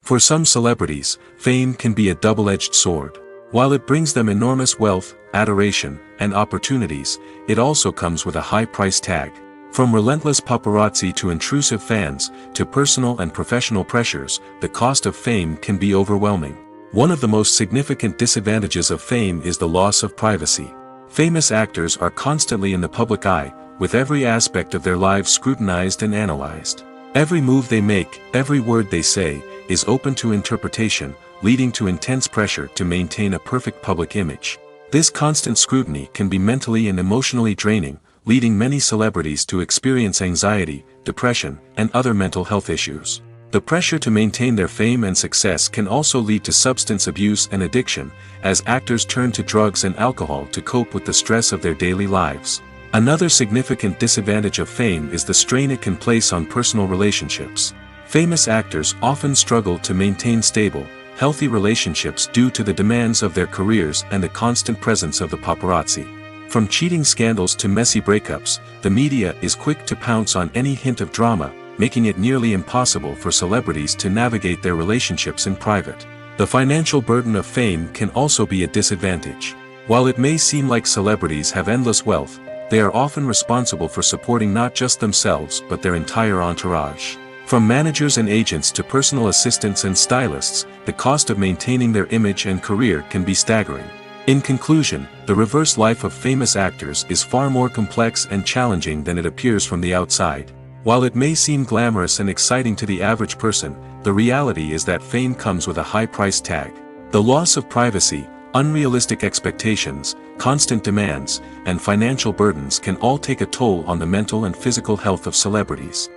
For some celebrities, fame can be a double-edged sword. While it brings them enormous wealth, adoration, and opportunities, it also comes with a high price tag. From relentless paparazzi to intrusive fans, to personal and professional pressures, the cost of fame can be overwhelming. One of the most significant disadvantages of fame is the loss of privacy. Famous actors are constantly in the public eye, with every aspect of their lives scrutinized and analyzed. Every move they make, every word they say, is open to interpretation, leading to intense pressure to maintain a perfect public image. This constant scrutiny can be mentally and emotionally draining, leading many celebrities to experience anxiety, depression, and other mental health issues. The pressure to maintain their fame and success can also lead to substance abuse and addiction, as actors turn to drugs and alcohol to cope with the stress of their daily lives. Another significant disadvantage of fame is the strain it can place on personal relationships. Famous actors often struggle to maintain stable, healthy relationships due to the demands of their careers and the constant presence of the paparazzi. From cheating scandals to messy breakups, the media is quick to pounce on any hint of drama, making it nearly impossible for celebrities to navigate their relationships in private. The financial burden of fame can also be a disadvantage. While it may seem like celebrities have endless wealth, they are often responsible for supporting not just themselves but their entire entourage. From managers and agents to personal assistants and stylists, the cost of maintaining their image and career can be staggering. In conclusion, the reverse life of famous actors is far more complex and challenging than it appears from the outside. While it may seem glamorous and exciting to the average person, the reality is that fame comes with a high price tag. The loss of privacy, unrealistic expectations, constant demands, and financial burdens can all take a toll on the mental and physical health of celebrities.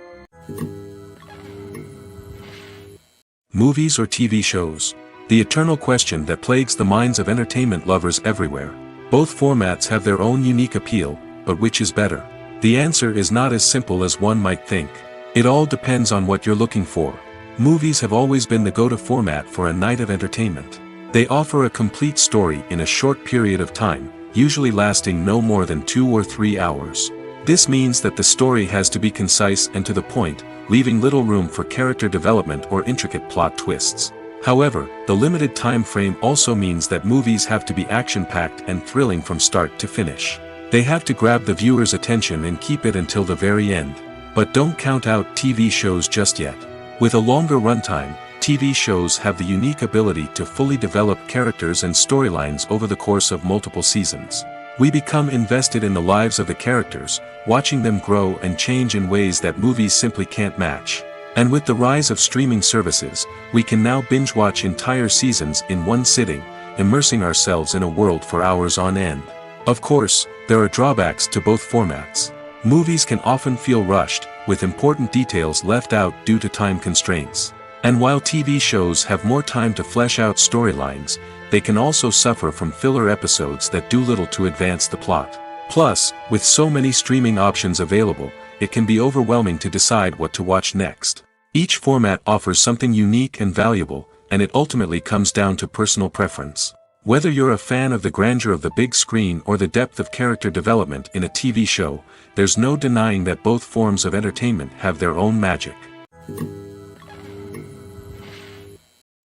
Movies or TV shows? The eternal question that plagues the minds of entertainment lovers everywhere. Both formats have their own unique appeal, but which is better? The answer is not as simple as one might think. It all depends on what you're looking for. Movies have always been the go-to format for a night of entertainment. They offer a complete story in a short period of time, usually lasting no more than 2 or 3 hours. This means that the story has to be concise and to the point, leaving little room for character development or intricate plot twists. However, the limited time frame also means that movies have to be action-packed and thrilling from start to finish. They have to grab the viewer's attention and keep it until the very end. But don't count out TV shows just yet. With a longer runtime, TV shows have the unique ability to fully develop characters and storylines over the course of multiple seasons. We become invested in the lives of the characters, watching them grow and change in ways that movies simply can't match. And with the rise of streaming services, we can now binge-watch entire seasons in one sitting, immersing ourselves in a world for hours on end. Of course, there are drawbacks to both formats. Movies can often feel rushed, with important details left out due to time constraints. And while TV shows have more time to flesh out storylines, they can also suffer from filler episodes that do little to advance the plot. Plus, with so many streaming options available, it can be overwhelming to decide what to watch next. Each format offers something unique and valuable, and it ultimately comes down to personal preference. Whether you're a fan of the grandeur of the big screen or the depth of character development in a TV show, there's no denying that both forms of entertainment have their own magic.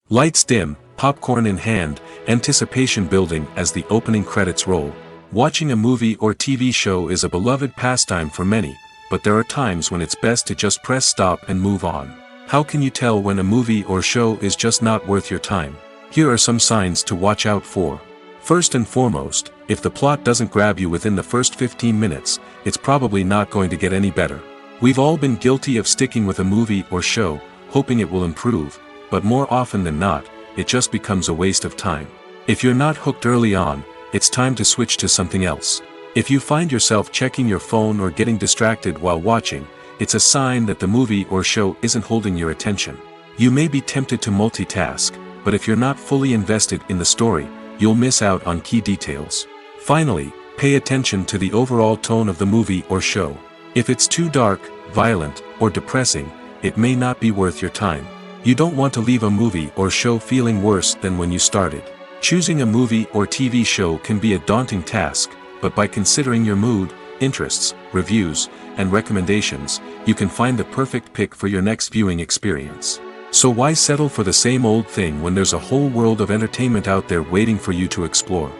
Lights dim, popcorn in hand, anticipation building as the opening credits roll. Watching a movie or TV show is a beloved pastime for many, but there are times when it's best to just press stop and move on. How can you tell when a movie or show is just not worth your time? Here are some signs to watch out for. First and foremost, if the plot doesn't grab you within the first 15 minutes, it's probably not going to get any better. We've all been guilty of sticking with a movie or show, hoping it will improve, but more often than not, it just becomes a waste of time. If you're not hooked early on, it's time to switch to something else. If you find yourself checking your phone or getting distracted while watching, it's a sign that the movie or show isn't holding your attention. You may be tempted to multitask, but if you're not fully invested in the story, you'll miss out on key details. Finally, pay attention to the overall tone of the movie or show. If it's too dark, violent, or depressing, it may not be worth your time. You don't want to leave a movie or show feeling worse than when you started. Choosing a movie or TV show can be a daunting task, but by considering your mood, interests, reviews, and recommendations, you can find the perfect pick for your next viewing experience. So why settle for the same old thing when there's a whole world of entertainment out there waiting for you to explore?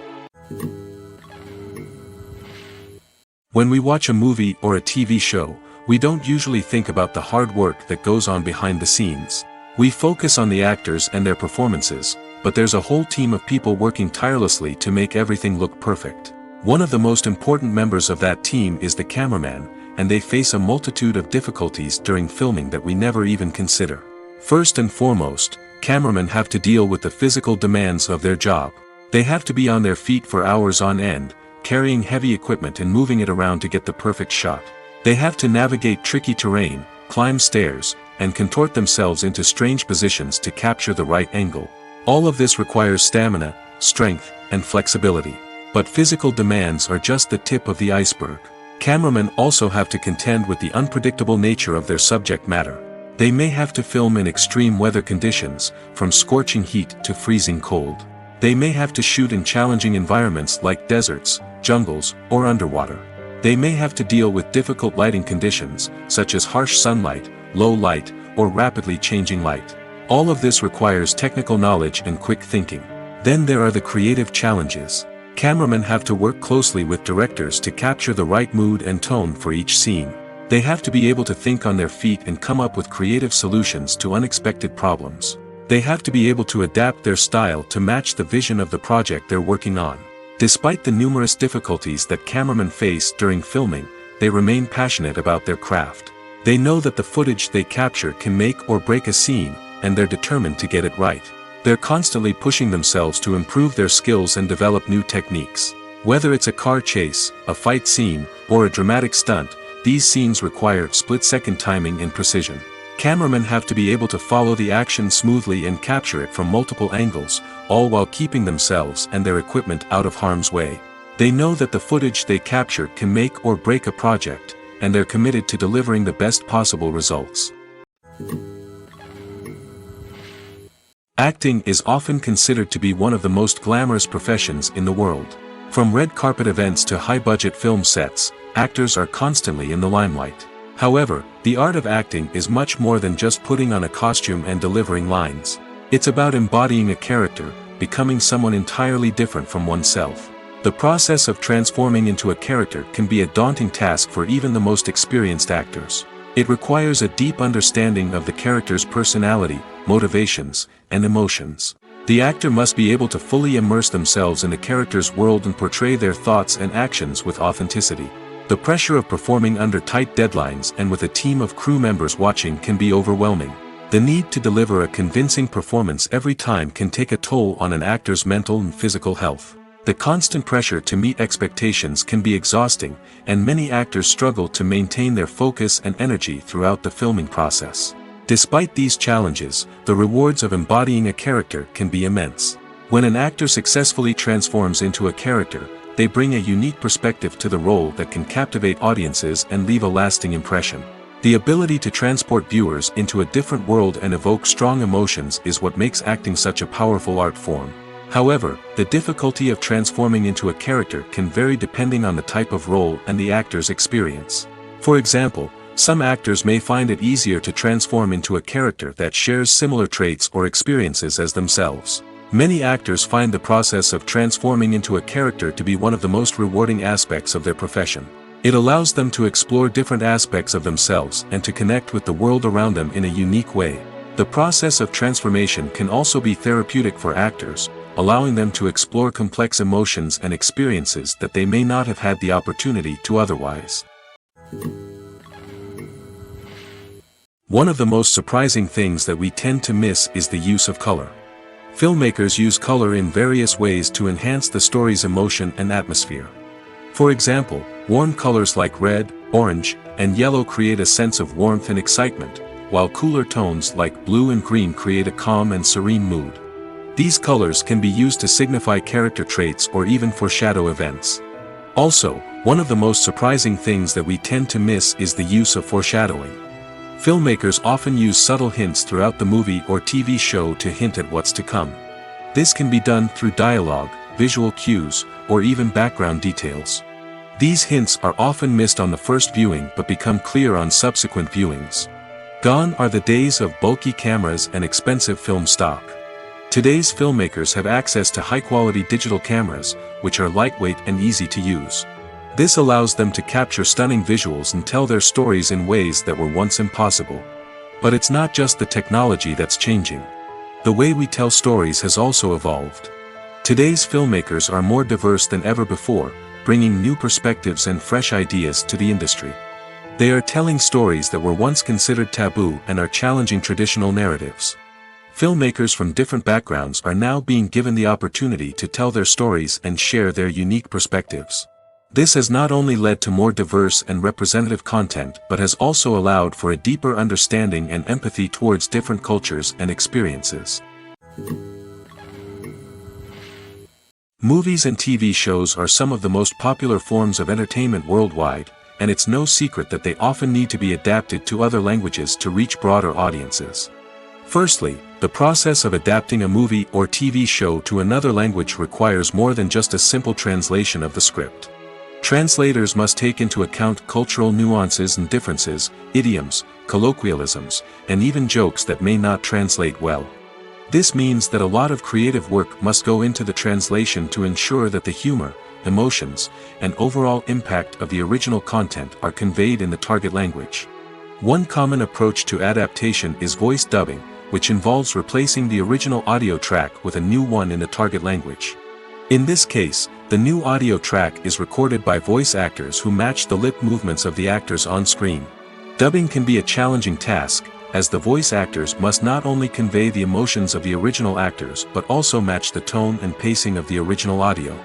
When we watch a movie or a TV show, we don't usually think about the hard work that goes on behind the scenes. We focus on the actors and their performances, but there's a whole team of people working tirelessly to make everything look perfect. One of the most important members of that team is the cameraman, and they face a multitude of difficulties during filming that we never even consider. First and foremost, cameramen have to deal with the physical demands of their job. They have to be on their feet for hours on end, carrying heavy equipment and moving it around to get the perfect shot. They have to navigate tricky terrain, climb stairs, and contort themselves into strange positions to capture the right angle. All of this requires stamina, strength, and flexibility. But physical demands are just the tip of the iceberg. Cameramen also have to contend with the unpredictable nature of their subject matter. They may have to film in extreme weather conditions, from scorching heat to freezing cold. They may have to shoot in challenging environments like deserts, jungles, or underwater. They may have to deal with difficult lighting conditions, such as harsh sunlight, low light, or rapidly changing light. All of this requires technical knowledge and quick thinking. Then there are the creative challenges. Cameramen have to work closely with directors to capture the right mood and tone for each scene. They have to be able to think on their feet and come up with creative solutions to unexpected problems. They have to be able to adapt their style to match the vision of the project they're working on. Despite the numerous difficulties that cameramen face during filming, they remain passionate about their craft. They know that the footage they capture can make or break a scene, and they're determined to get it right. They're constantly pushing themselves to improve their skills and develop new techniques. Whether it's a car chase, a fight scene, or a dramatic stunt, these scenes require split-second timing and precision. Cameramen have to be able to follow the action smoothly and capture it from multiple angles, all while keeping themselves and their equipment out of harm's way. They know that the footage they capture can make or break a project, and they're committed to delivering the best possible results. Acting is often considered to be one of the most glamorous professions in the world. From red carpet events to high-budget film sets, actors are constantly in the limelight. However, the art of acting is much more than just putting on a costume and delivering lines. It's about embodying a character, becoming someone entirely different from oneself. The process of transforming into a character can be a daunting task for even the most experienced actors. It requires a deep understanding of the character's personality, motivations, and emotions. The actor must be able to fully immerse themselves in the character's world and portray their thoughts and actions with authenticity. The pressure of performing under tight deadlines and with a team of crew members watching can be overwhelming. The need to deliver a convincing performance every time can take a toll on an actor's mental and physical health. The constant pressure to meet expectations can be exhausting, and many actors struggle to maintain their focus and energy throughout the filming process. Despite these challenges, the rewards of embodying a character can be immense. When an actor successfully transforms into a character, they bring a unique perspective to the role that can captivate audiences and leave a lasting impression. The ability to transport viewers into a different world and evoke strong emotions is what makes acting such a powerful art form. However, the difficulty of transforming into a character can vary depending on the type of role and the actor's experience. For example, some actors may find it easier to transform into a character that shares similar traits or experiences as themselves. Many actors find the process of transforming into a character to be one of the most rewarding aspects of their profession. It allows them to explore different aspects of themselves and to connect with the world around them in a unique way. The process of transformation can also be therapeutic for actors, allowing them to explore complex emotions and experiences that they may not have had the opportunity to otherwise. One of the most surprising things that we tend to miss is the use of color. Filmmakers use color in various ways to enhance the story's emotion and atmosphere. For example, warm colors like red, orange, and yellow create a sense of warmth and excitement, while cooler tones like blue and green create a calm and serene mood. These colors can be used to signify character traits or even foreshadow events. Also, one of the most surprising things that we tend to miss is the use of foreshadowing. Filmmakers often use subtle hints throughout the movie or TV show to hint at what's to come. This can be done through dialogue, visual cues, or even background details. These hints are often missed on the first viewing but become clear on subsequent viewings. Gone are the days of bulky cameras and expensive film stock. Today's filmmakers have access to high-quality digital cameras, which are lightweight and easy to use. This allows them to capture stunning visuals and tell their stories in ways that were once impossible. But it's not just the technology that's changing. The way we tell stories has also evolved. Today's filmmakers are more diverse than ever before, bringing new perspectives and fresh ideas to the industry. They are telling stories that were once considered taboo and are challenging traditional narratives. Filmmakers from different backgrounds are now being given the opportunity to tell their stories and share their unique perspectives. This has not only led to more diverse and representative content but has also allowed for a deeper understanding and empathy towards different cultures and experiences. Movies and TV shows are some of the most popular forms of entertainment worldwide, and it's no secret that they often need to be adapted to other languages to reach broader audiences. Firstly, the process of adapting a movie or TV show to another language requires more than just a simple translation of the script. Translators must take into account cultural nuances and differences, idioms, colloquialisms, and even jokes that may not translate well. This means that a lot of creative work must go into the translation to ensure that the humor, emotions, and overall impact of the original content are conveyed in the target language. One common approach to adaptation is voice dubbing, which involves replacing the original audio track with a new one in the target language. In this case, the new audio track is recorded by voice actors who match the lip movements of the actors on screen. Dubbing can be a challenging task, as the voice actors must not only convey the emotions of the original actors but also match the tone and pacing of the original audio.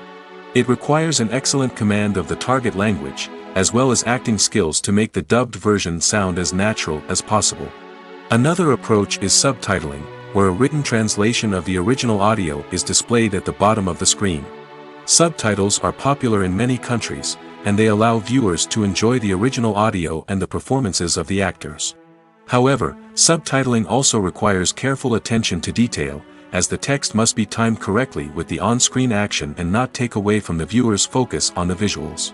It requires an excellent command of the target language, as well as acting skills to make the dubbed version sound as natural as possible. Another approach is subtitling, where a written translation of the original audio is displayed at the bottom of the screen. Subtitles are popular in many countries, and they allow viewers to enjoy the original audio and the performances of the actors. However, subtitling also requires careful attention to detail, as the text must be timed correctly with the on-screen action and not take away from the viewer's focus on the visuals.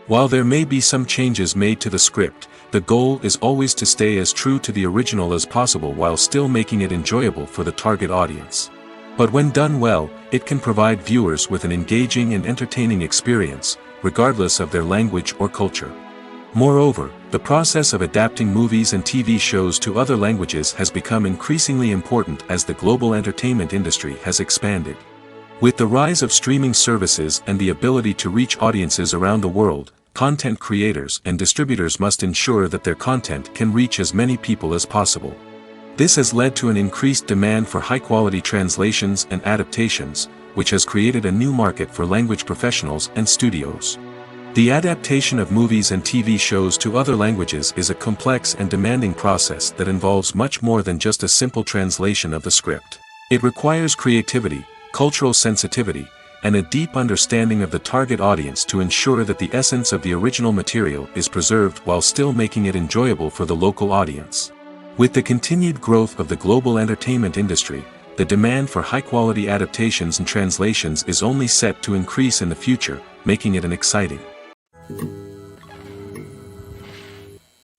While there may be some changes made to the script, the goal is always to stay as true to the original as possible while still making it enjoyable for the target audience. But when done well, it can provide viewers with an engaging and entertaining experience, regardless of their language or culture. Moreover, the process of adapting movies and TV shows to other languages has become increasingly important as the global entertainment industry has expanded. With the rise of streaming services and the ability to reach audiences around the world, content creators and distributors must ensure that their content can reach as many people as possible. This has led to an increased demand for high-quality translations and adaptations, which has created a new market for language professionals and studios. The adaptation of movies and TV shows to other languages is a complex and demanding process that involves much more than just a simple translation of the script. It requires creativity, cultural sensitivity, and a deep understanding of the target audience to ensure that the essence of the original material is preserved while still making it enjoyable for the local audience. With the continued growth of the global entertainment industry, the demand for high-quality adaptations and translations is only set to increase in the future, making it an exciting.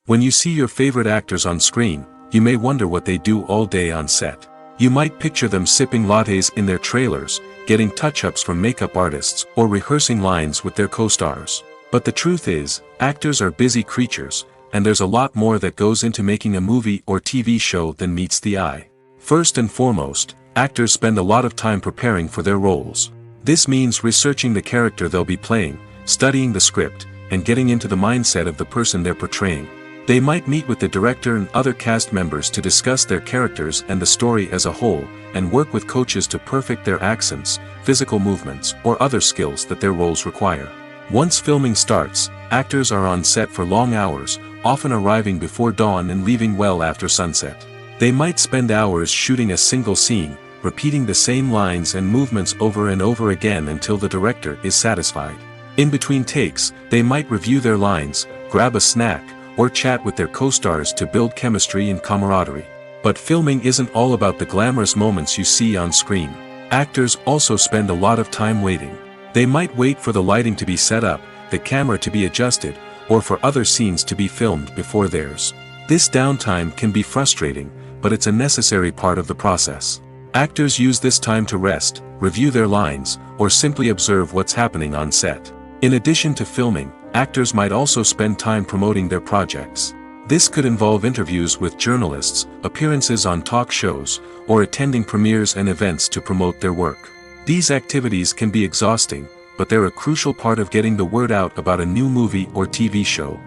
When you see your favorite actors on screen, you may wonder what they do all day on set. You might picture them sipping lattes in their trailers, getting touch-ups from makeup artists, or rehearsing lines with their co-stars. But the truth is, actors are busy creatures, and there's a lot more that goes into making a movie or TV show than meets the eye. First and foremost, actors spend a lot of time preparing for their roles. This means researching the character they'll be playing, studying the script, and getting into the mindset of the person they're portraying. They might meet with the director and other cast members to discuss their characters and the story as a whole, and work with coaches to perfect their accents, physical movements, or other skills that their roles require. Once filming starts, actors are on set for long hours, often arriving before dawn and leaving well after sunset. They might spend hours shooting a single scene, repeating the same lines and movements over and over again until the director is satisfied. In between takes, they might review their lines, grab a snack, or chat with their co-stars to build chemistry and camaraderie. But filming isn't all about the glamorous moments you see on screen. Actors also spend a lot of time waiting. They might wait for the lighting to be set up, the camera to be adjusted, or for other scenes to be filmed before theirs. This downtime can be frustrating, but it's a necessary part of the process. Actors use this time to rest, review their lines, or simply observe what's happening on set. In addition to filming, actors might also spend time promoting their projects. This could involve interviews with journalists, appearances on talk shows, or attending premieres and events to promote their work. These activities can be exhausting, but they're a crucial part of getting the word out about a new movie or TV show.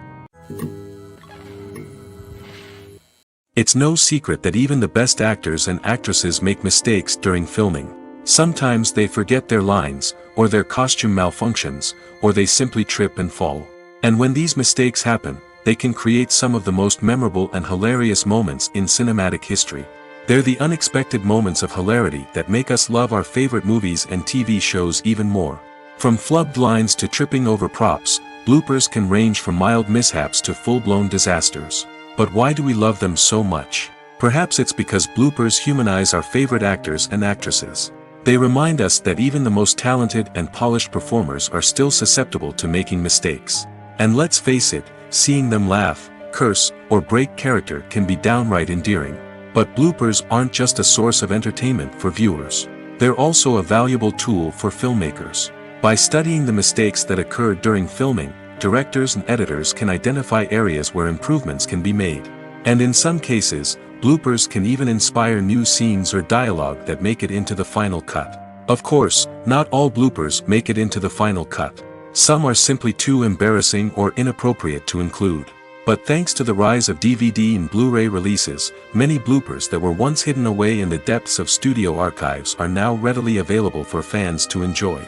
It's no secret that even the best actors and actresses make mistakes during filming. Sometimes they forget their lines, or their costume malfunctions, or they simply trip and fall. And when these mistakes happen, they can create some of the most memorable and hilarious moments in cinematic history. They're the unexpected moments of hilarity that make us love our favorite movies and TV shows even more. From flubbed lines to tripping over props, bloopers can range from mild mishaps to full-blown disasters. But why do we love them so much? Perhaps it's because bloopers humanize our favorite actors and actresses. They remind us that even the most talented and polished performers are still susceptible to making mistakes. And let's face it, seeing them laugh, curse, or break character can be downright endearing. But bloopers aren't just a source of entertainment for viewers. They're also a valuable tool for filmmakers. By studying the mistakes that occurred during filming, directors and editors can identify areas where improvements can be made. And in some cases, bloopers can even inspire new scenes or dialogue that make it into the final cut. Of course, not all bloopers make it into the final cut. Some are simply too embarrassing or inappropriate to include. But thanks to the rise of DVD and Blu-ray releases, many bloopers that were once hidden away in the depths of studio archives are now readily available for fans to enjoy.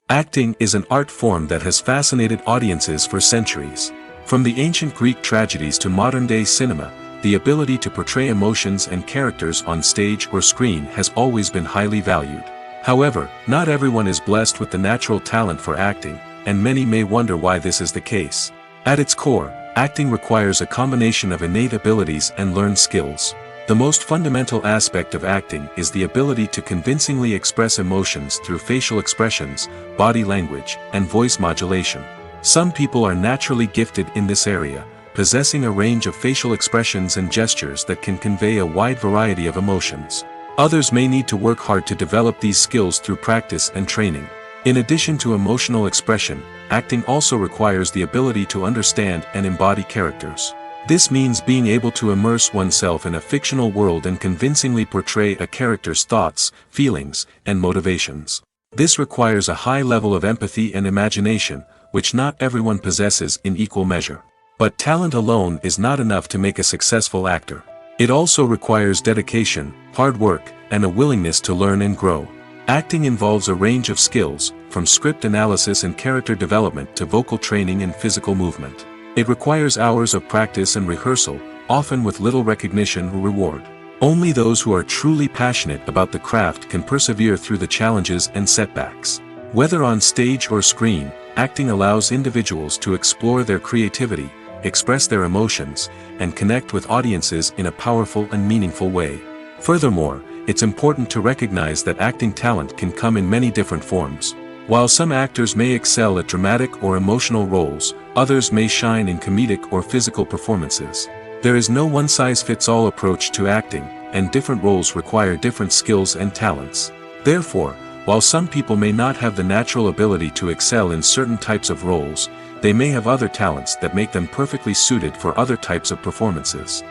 Acting is an art form that has fascinated audiences for centuries. From the ancient Greek tragedies to modern-day cinema, the ability to portray emotions and characters on stage or screen has always been highly valued. However, not everyone is blessed with the natural talent for acting, and many may wonder why this is the case. At its core, acting requires a combination of innate abilities and learned skills. The most fundamental aspect of acting is the ability to convincingly express emotions through facial expressions, body language, and voice modulation. Some people are naturally gifted in this area, possessing a range of facial expressions and gestures that can convey a wide variety of emotions. Others may need to work hard to develop these skills through practice and training. In addition to emotional expression, acting also requires the ability to understand and embody characters. This means being able to immerse oneself in a fictional world and convincingly portray a character's thoughts, feelings, and motivations. This requires a high level of empathy and imagination, which not everyone possesses in equal measure. But talent alone is not enough to make a successful actor. It also requires dedication, hard work, and a willingness to learn and grow. Acting involves a range of skills, from script analysis and character development to vocal training and physical movement. It requires hours of practice and rehearsal, often with little recognition or reward. Only those who are truly passionate about the craft can persevere through the challenges and setbacks. Whether on stage or screen, acting allows individuals to explore their creativity, express their emotions, and connect with audiences in a powerful and meaningful way. Furthermore, it's important to recognize that acting talent can come in many different forms. While some actors may excel at dramatic or emotional roles, others may shine in comedic or physical performances. There is no one-size-fits-all approach to acting, and different roles require different skills and talents. Therefore, while some people may not have the natural ability to excel in certain types of roles, they may have other talents that make them perfectly suited for other types of performances.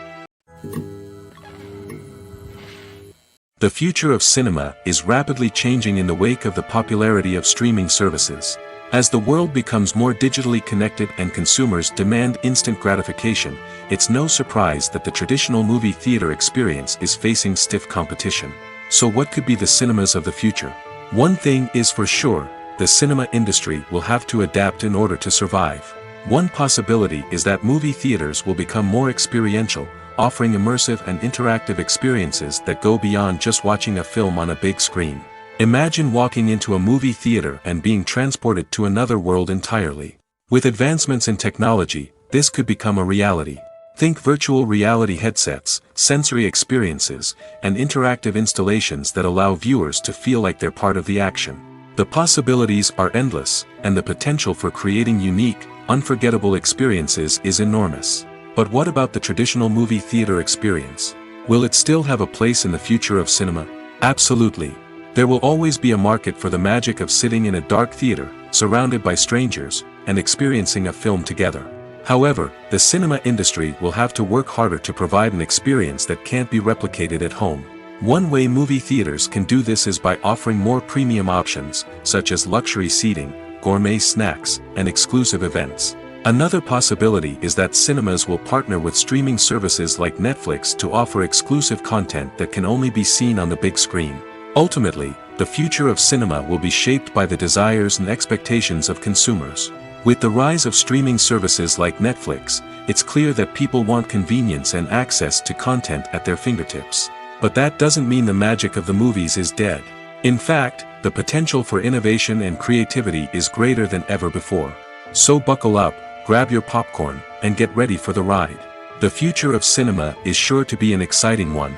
The future of cinema is rapidly changing in the wake of the popularity of streaming services. As the world becomes more digitally connected and consumers demand instant gratification, it's no surprise that the traditional movie theater experience is facing stiff competition. So what could be the cinemas of the future? One thing is for sure, the cinema industry will have to adapt in order to survive. One possibility is that movie theaters will become more experiential, offering immersive and interactive experiences that go beyond just watching a film on a big screen. Imagine walking into a movie theater and being transported to another world entirely. With advancements in technology, this could become a reality. Think virtual reality headsets, sensory experiences, and interactive installations that allow viewers to feel like they're part of the action. The possibilities are endless, and the potential for creating unique, unforgettable experiences is enormous. But what about the traditional movie theater experience? Will it still have a place in the future of cinema? Absolutely. There will always be a market for the magic of sitting in a dark theater, surrounded by strangers, and experiencing a film together. However, the cinema industry will have to work harder to provide an experience that can't be replicated at home. One way movie theaters can do this is by offering more premium options, such as luxury seating, gourmet snacks, and exclusive events. Another possibility is that cinemas will partner with streaming services like Netflix to offer exclusive content that can only be seen on the big screen. Ultimately, the future of cinema will be shaped by the desires and expectations of consumers. With the rise of streaming services like Netflix, it's clear that people want convenience and access to content at their fingertips. But that doesn't mean the magic of the movies is dead. In fact, the potential for innovation and creativity is greater than ever before. So buckle up, grab your popcorn, and get ready for the ride. The future of cinema is sure to be an exciting one.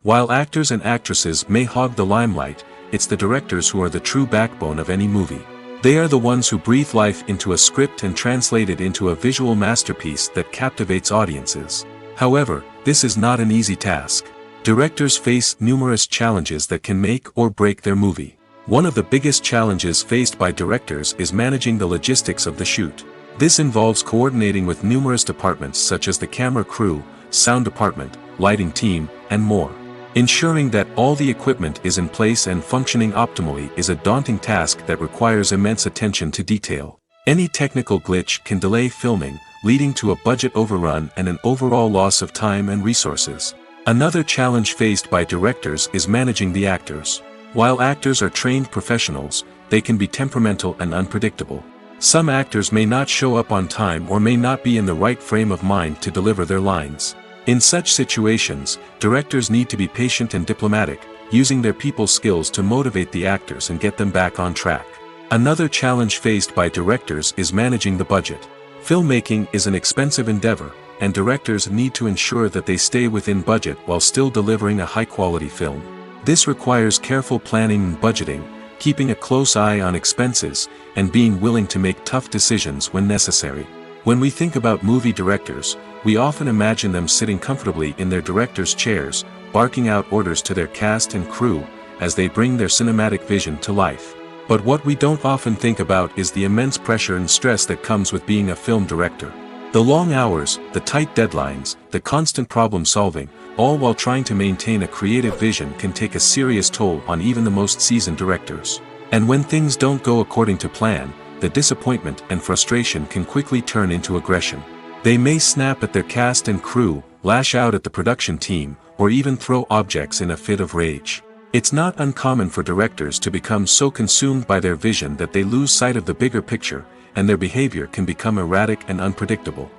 While actors and actresses may hog the limelight, it's the directors who are the true backbone of any movie. They are the ones who breathe life into a script and translate it into a visual masterpiece that captivates audiences. However, this is not an easy task. Directors face numerous challenges that can make or break their movie. One of the biggest challenges faced by directors is managing the logistics of the shoot. This involves coordinating with numerous departments such as the camera crew, sound department, lighting team, and more. Ensuring that all the equipment is in place and functioning optimally is a daunting task that requires immense attention to detail. Any technical glitch can delay filming, leading to a budget overrun and an overall loss of time and resources. Another challenge faced by directors is managing the actors. While actors are trained professionals, they can be temperamental and unpredictable. Some actors may not show up on time or may not be in the right frame of mind to deliver their lines. In such situations, directors need to be patient and diplomatic, using their people skills to motivate the actors and get them back on track. Another challenge faced by directors is managing the budget. Filmmaking is an expensive endeavor, and directors need to ensure that they stay within budget while still delivering a high-quality film. This requires careful planning and budgeting, keeping a close eye on expenses, and being willing to make tough decisions when necessary. When we think about movie directors, we often imagine them sitting comfortably in their director's chairs, barking out orders to their cast and crew, as they bring their cinematic vision to life. But what we don't often think about is the immense pressure and stress that comes with being a film director. The long hours, the tight deadlines, the constant problem solving, all while trying to maintain a creative vision can take a serious toll on even the most seasoned directors. And when things don't go according to plan, the disappointment and frustration can quickly turn into aggression. They may snap at their cast and crew, lash out at the production team, or even throw objects in a fit of rage. It's not uncommon for directors to become so consumed by their vision that they lose sight of the bigger picture, and their behavior can become erratic and unpredictable.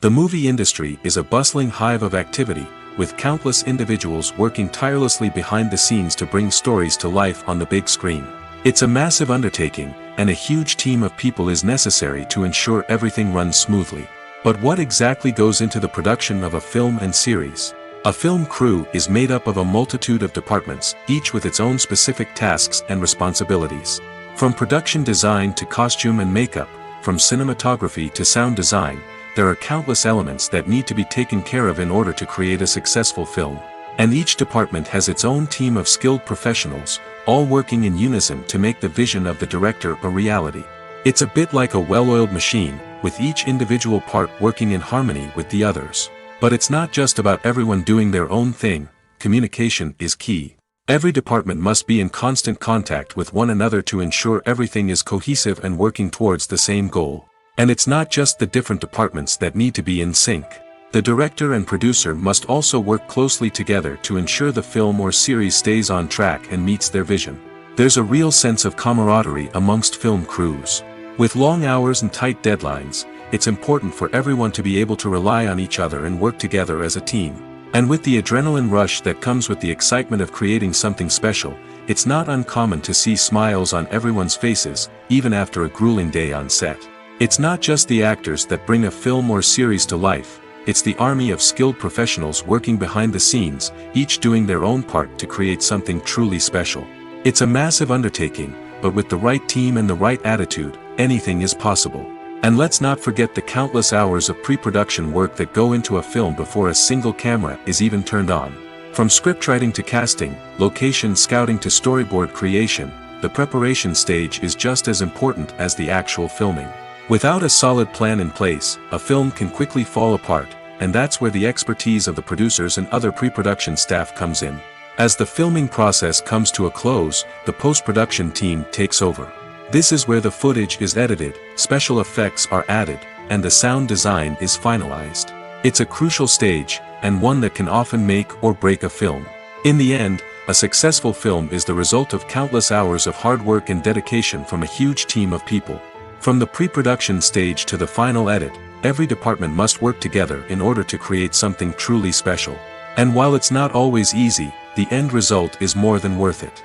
The movie industry is a bustling hive of activity, with countless individuals working tirelessly behind the scenes to bring stories to life on the big screen. It's a massive undertaking, and a huge team of people is necessary to ensure everything runs smoothly. But what exactly goes into the production of a film and series? A film crew is made up of a multitude of departments, each with its own specific tasks and responsibilities. From production design to costume and makeup, from cinematography to sound design, there are countless elements that need to be taken care of in order to create a successful film. And each department has its own team of skilled professionals, all working in unison to make the vision of the director a reality. It's a bit like a well-oiled machine, with each individual part working in harmony with the others. But it's not just about everyone doing their own thing. Communication is key. Every department must be in constant contact with one another to ensure everything is cohesive and working towards the same goal. And it's not just the different departments that need to be in sync. The director and producer must also work closely together to ensure the film or series stays on track and meets their vision. There's a real sense of camaraderie amongst film crews. With long hours and tight deadlines, it's important for everyone to be able to rely on each other and work together as a team. And with the adrenaline rush that comes with the excitement of creating something special, it's not uncommon to see smiles on everyone's faces, even after a grueling day on set. It's not just the actors that bring a film or series to life, it's the army of skilled professionals working behind the scenes, each doing their own part to create something truly special. It's a massive undertaking, but with the right team and the right attitude, anything is possible. And let's not forget the countless hours of pre-production work that go into a film before a single camera is even turned on. From scriptwriting to casting, location scouting to storyboard creation, the preparation stage is just as important as the actual filming. Without a solid plan in place, a film can quickly fall apart, and that's where the expertise of the producers and other pre-production staff comes in. As the filming process comes to a close, the post-production team takes over. This is where the footage is edited, special effects are added, and the sound design is finalized. It's a crucial stage, and one that can often make or break a film. In the end, a successful film is the result of countless hours of hard work and dedication from a huge team of people. From the pre-production stage to the final edit, every department must work together in order to create something truly special. And while it's not always easy, the end result is more than worth it.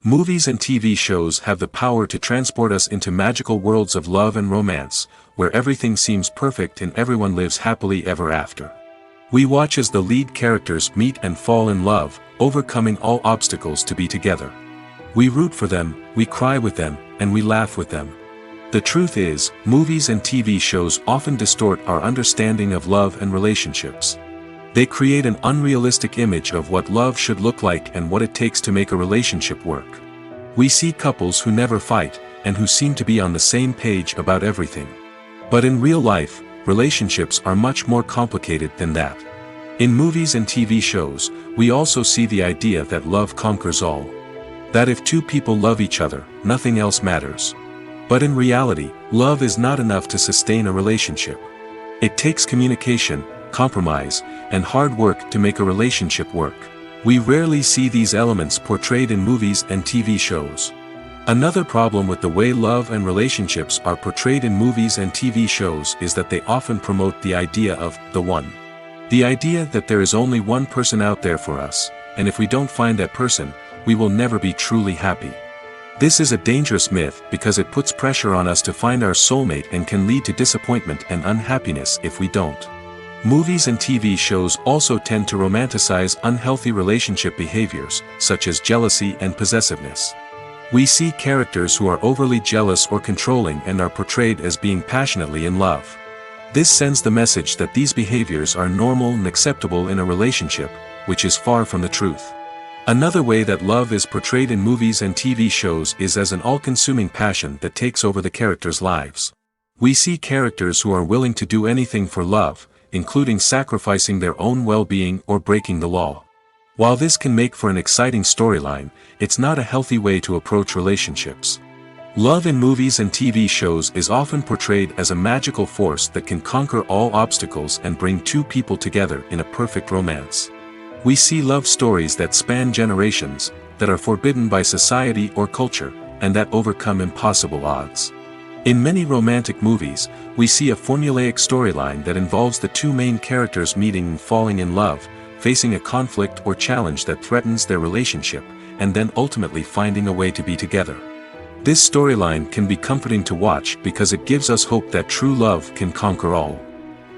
Movies and TV shows have the power to transport us into magical worlds of love and romance, where everything seems perfect and everyone lives happily ever after. We watch as the lead characters meet and fall in love, overcoming all obstacles to be together. We root for them, we cry with them, and we laugh with them. The truth is, movies and TV shows often distort our understanding of love and relationships. They create an unrealistic image of what love should look like and what it takes to make a relationship work. We see couples who never fight, and who seem to be on the same page about everything. But in real life, relationships are much more complicated than that. In movies and TV shows, we also see the idea that love conquers all. That if two people love each other, nothing else matters. But in reality, love is not enough to sustain a relationship. It takes communication, compromise, and hard work to make a relationship work. We rarely see these elements portrayed in movies and TV shows. Another problem with the way love and relationships are portrayed in movies and TV shows is that they often promote the idea of the one. The idea that there is only one person out there for us, and if we don't find that person, we will never be truly happy. This is a dangerous myth because it puts pressure on us to find our soulmate and can lead to disappointment and unhappiness if we don't. Movies and TV shows also tend to romanticize unhealthy relationship behaviors, such as jealousy and possessiveness. We see characters who are overly jealous or controlling and are portrayed as being passionately in love. This sends the message that these behaviors are normal and acceptable in a relationship, which is far from the truth. Another way that love is portrayed in movies and TV shows is as an all-consuming passion that takes over the characters' lives. We see characters who are willing to do anything for love, including sacrificing their own well-being or breaking the law. While this can make for an exciting storyline, it's not a healthy way to approach relationships. Love in movies and TV shows is often portrayed as a magical force that can conquer all obstacles and bring two people together in a perfect romance. We see love stories that span generations, that are forbidden by society or culture, and that overcome impossible odds. In many romantic movies, we see a formulaic storyline that involves the two main characters meeting and falling in love, facing a conflict or challenge that threatens their relationship, and then ultimately finding a way to be together. This storyline can be comforting to watch because it gives us hope that true love can conquer all.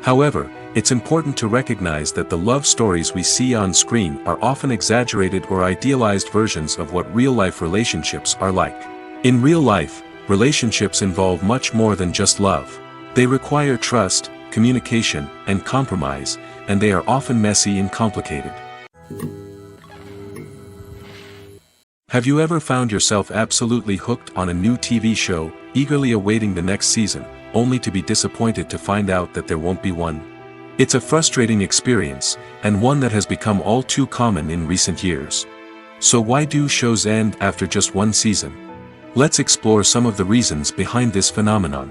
However, it's important to recognize that the love stories we see on screen are often exaggerated or idealized versions of what real-life relationships are like. In real life, relationships involve much more than just love. They require trust, communication, and compromise, and they are often messy and complicated. Have you ever found yourself absolutely hooked on a new TV show, eagerly awaiting the next season, only to be disappointed to find out that there won't be one? It's a frustrating experience, and one that has become all too common in recent years. So why do shows end after just one season? Let's explore some of the reasons behind this phenomenon.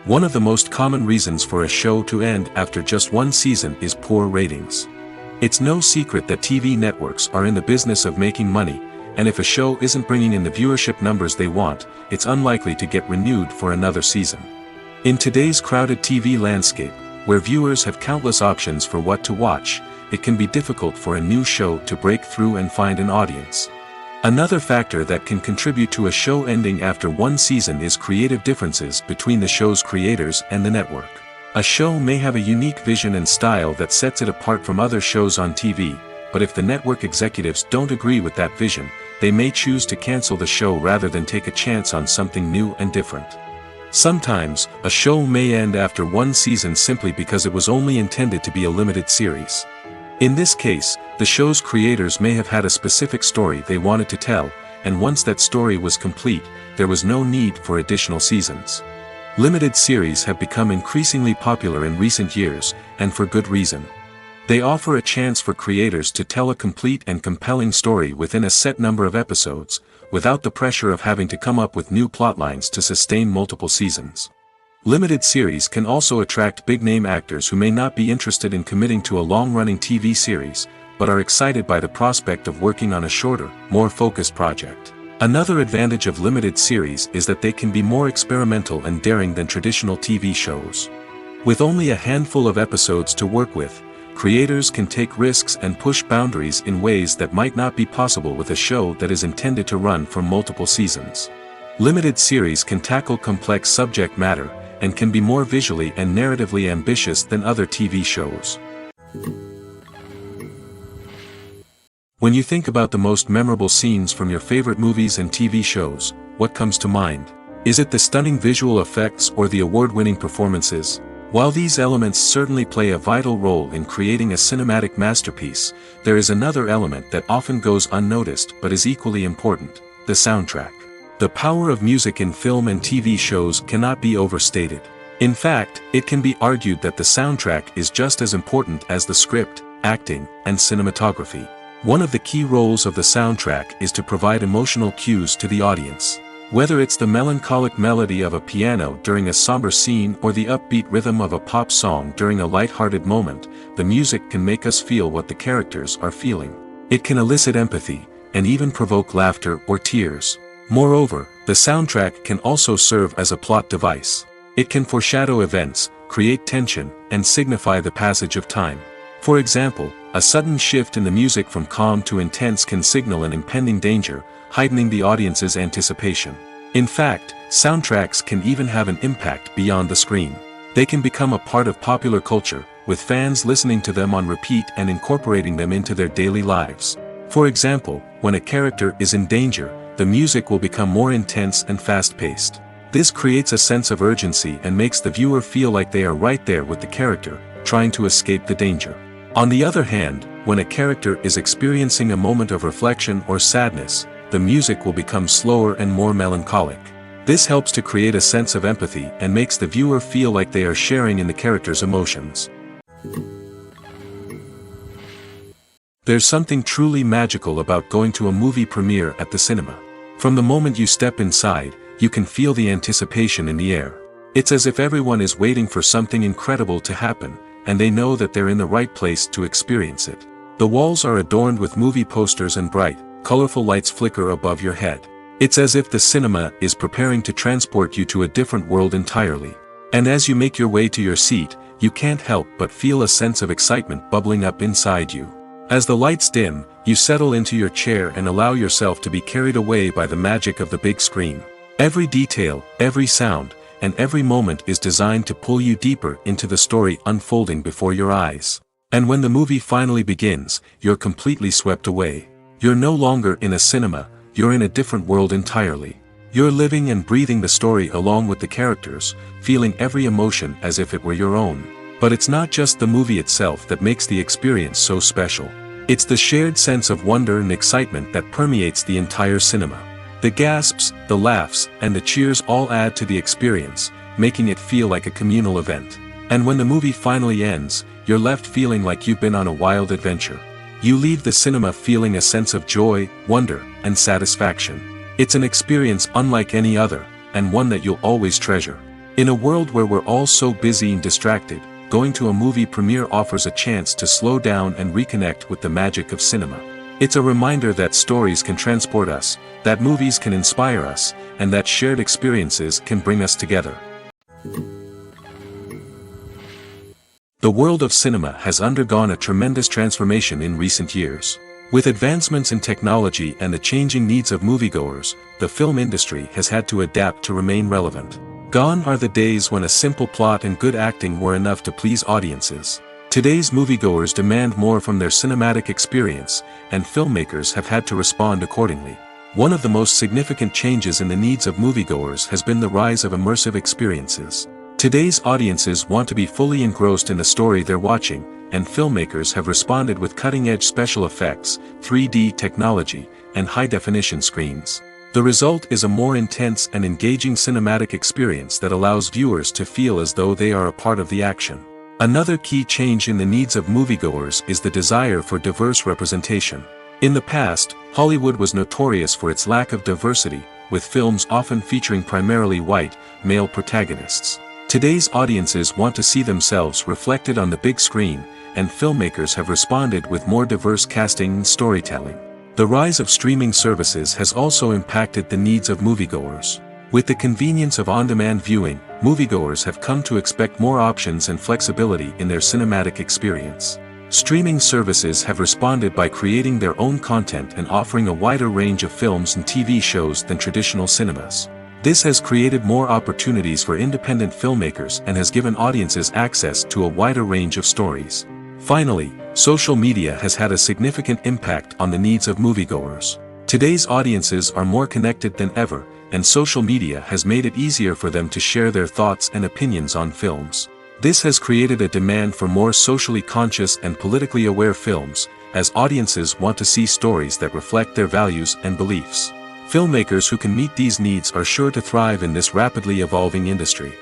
One of the most common reasons for a show to end after just one season is poor ratings. It's no secret that TV networks are in the business of making money, and if a show isn't bringing in the viewership numbers they want, it's unlikely to get renewed for another season. In today's crowded TV landscape, where viewers have countless options for what to watch, it can be difficult for a new show to break through and find an audience. Another factor that can contribute to a show ending after one season is creative differences between the show's creators and the network. A show may have a unique vision and style that sets it apart from other shows on TV, but if the network executives don't agree with that vision, they may choose to cancel the show rather than take a chance on something new and different. Sometimes, a show may end after one season simply because it was only intended to be a limited series. In this case, the show's creators may have had a specific story they wanted to tell, and once that story was complete, there was no need for additional seasons. Limited series have become increasingly popular in recent years, and for good reason. They offer a chance for creators to tell a complete and compelling story within a set number of episodes, without the pressure of having to come up with new plotlines to sustain multiple seasons. Limited series can also attract big-name actors who may not be interested in committing to a long-running TV series, but are excited by the prospect of working on a shorter, more focused project. Another advantage of limited series is that they can be more experimental and daring than traditional TV shows. With only a handful of episodes to work with, creators can take risks and push boundaries in ways that might not be possible with a show that is intended to run for multiple seasons. Limited series can tackle complex subject matter, and can be more visually and narratively ambitious than other TV shows. When you think about the most memorable scenes from your favorite movies and TV shows, what comes to mind? Is it the stunning visual effects or the award-winning performances? While these elements certainly play a vital role in creating a cinematic masterpiece, there is another element that often goes unnoticed but is equally important: the soundtrack. The power of music in film and TV shows cannot be overstated. In fact, it can be argued that the soundtrack is just as important as the script, acting, and cinematography. One of the key roles of the soundtrack is to provide emotional cues to the audience. Whether it's the melancholic melody of a piano during a somber scene or the upbeat rhythm of a pop song during a light-hearted moment, the music can make us feel what the characters are feeling. It can elicit empathy, and even provoke laughter or tears. Moreover, the soundtrack can also serve as a plot device. It can foreshadow events, create tension, and signify the passage of time. For example, a sudden shift in the music from calm to intense can signal an impending danger, heightening the audience's anticipation. In fact, soundtracks can even have an impact beyond the screen. They can become a part of popular culture, with fans listening to them on repeat and incorporating them into their daily lives. For example, when a character is in danger, the music will become more intense and fast-paced. This creates a sense of urgency and makes the viewer feel like they are right there with the character, trying to escape the danger. On the other hand, when a character is experiencing a moment of reflection or sadness, the music will become slower and more melancholic. This helps to create a sense of empathy and makes the viewer feel like they are sharing in the character's emotions. There's something truly magical about going to a movie premiere at the cinema. From the moment you step inside, you can feel the anticipation in the air. It's as if everyone is waiting for something incredible to happen, and they know that they're in the right place to experience it. The walls are adorned with movie posters and bright, colorful lights flicker above your head. It's as if the cinema is preparing to transport you to a different world entirely. And as you make your way to your seat, you can't help but feel a sense of excitement bubbling up inside you. As the lights dim, you settle into your chair and allow yourself to be carried away by the magic of the big screen. Every detail, every sound, and every moment is designed to pull you deeper into the story unfolding before your eyes. And when the movie finally begins, you're completely swept away. You're no longer in a cinema, you're in a different world entirely. You're living and breathing the story along with the characters, feeling every emotion as if it were your own. But it's not just the movie itself that makes the experience so special. It's the shared sense of wonder and excitement that permeates the entire cinema. The gasps, the laughs, and the cheers all add to the experience, making it feel like a communal event. And when the movie finally ends, you're left feeling like you've been on a wild adventure. You leave the cinema feeling a sense of joy, wonder, and satisfaction. It's an experience unlike any other, and one that you'll always treasure. In a world where we're all so busy and distracted, going to a movie premiere offers a chance to slow down and reconnect with the magic of cinema. It's a reminder that stories can transport us, that movies can inspire us, and that shared experiences can bring us together. The world of cinema has undergone a tremendous transformation in recent years. With advancements in technology and the changing needs of moviegoers, the film industry has had to adapt to remain relevant. Gone are the days when a simple plot and good acting were enough to please audiences. Today's moviegoers demand more from their cinematic experience, and filmmakers have had to respond accordingly. One of the most significant changes in the needs of moviegoers has been the rise of immersive experiences. Today's audiences want to be fully engrossed in the story they're watching, and filmmakers have responded with cutting-edge special effects, 3D technology, and high-definition screens. The result is a more intense and engaging cinematic experience that allows viewers to feel as though they are a part of the action. Another key change in the needs of moviegoers is the desire for diverse representation. In the past, Hollywood was notorious for its lack of diversity, with films often featuring primarily white, male protagonists. Today's audiences want to see themselves reflected on the big screen, and filmmakers have responded with more diverse casting and storytelling. The rise of streaming services has also impacted the needs of moviegoers. With the convenience of on-demand viewing, moviegoers have come to expect more options and flexibility in their cinematic experience. Streaming services have responded by creating their own content and offering a wider range of films and TV shows than traditional cinemas. This has created more opportunities for independent filmmakers and has given audiences access to a wider range of stories. Finally, social media has had a significant impact on the needs of moviegoers. Today's audiences are more connected than ever, and social media has made it easier for them to share their thoughts and opinions on films. This has created a demand for more socially conscious and politically aware films, as audiences want to see stories that reflect their values and beliefs. Filmmakers who can meet these needs are sure to thrive in this rapidly evolving industry.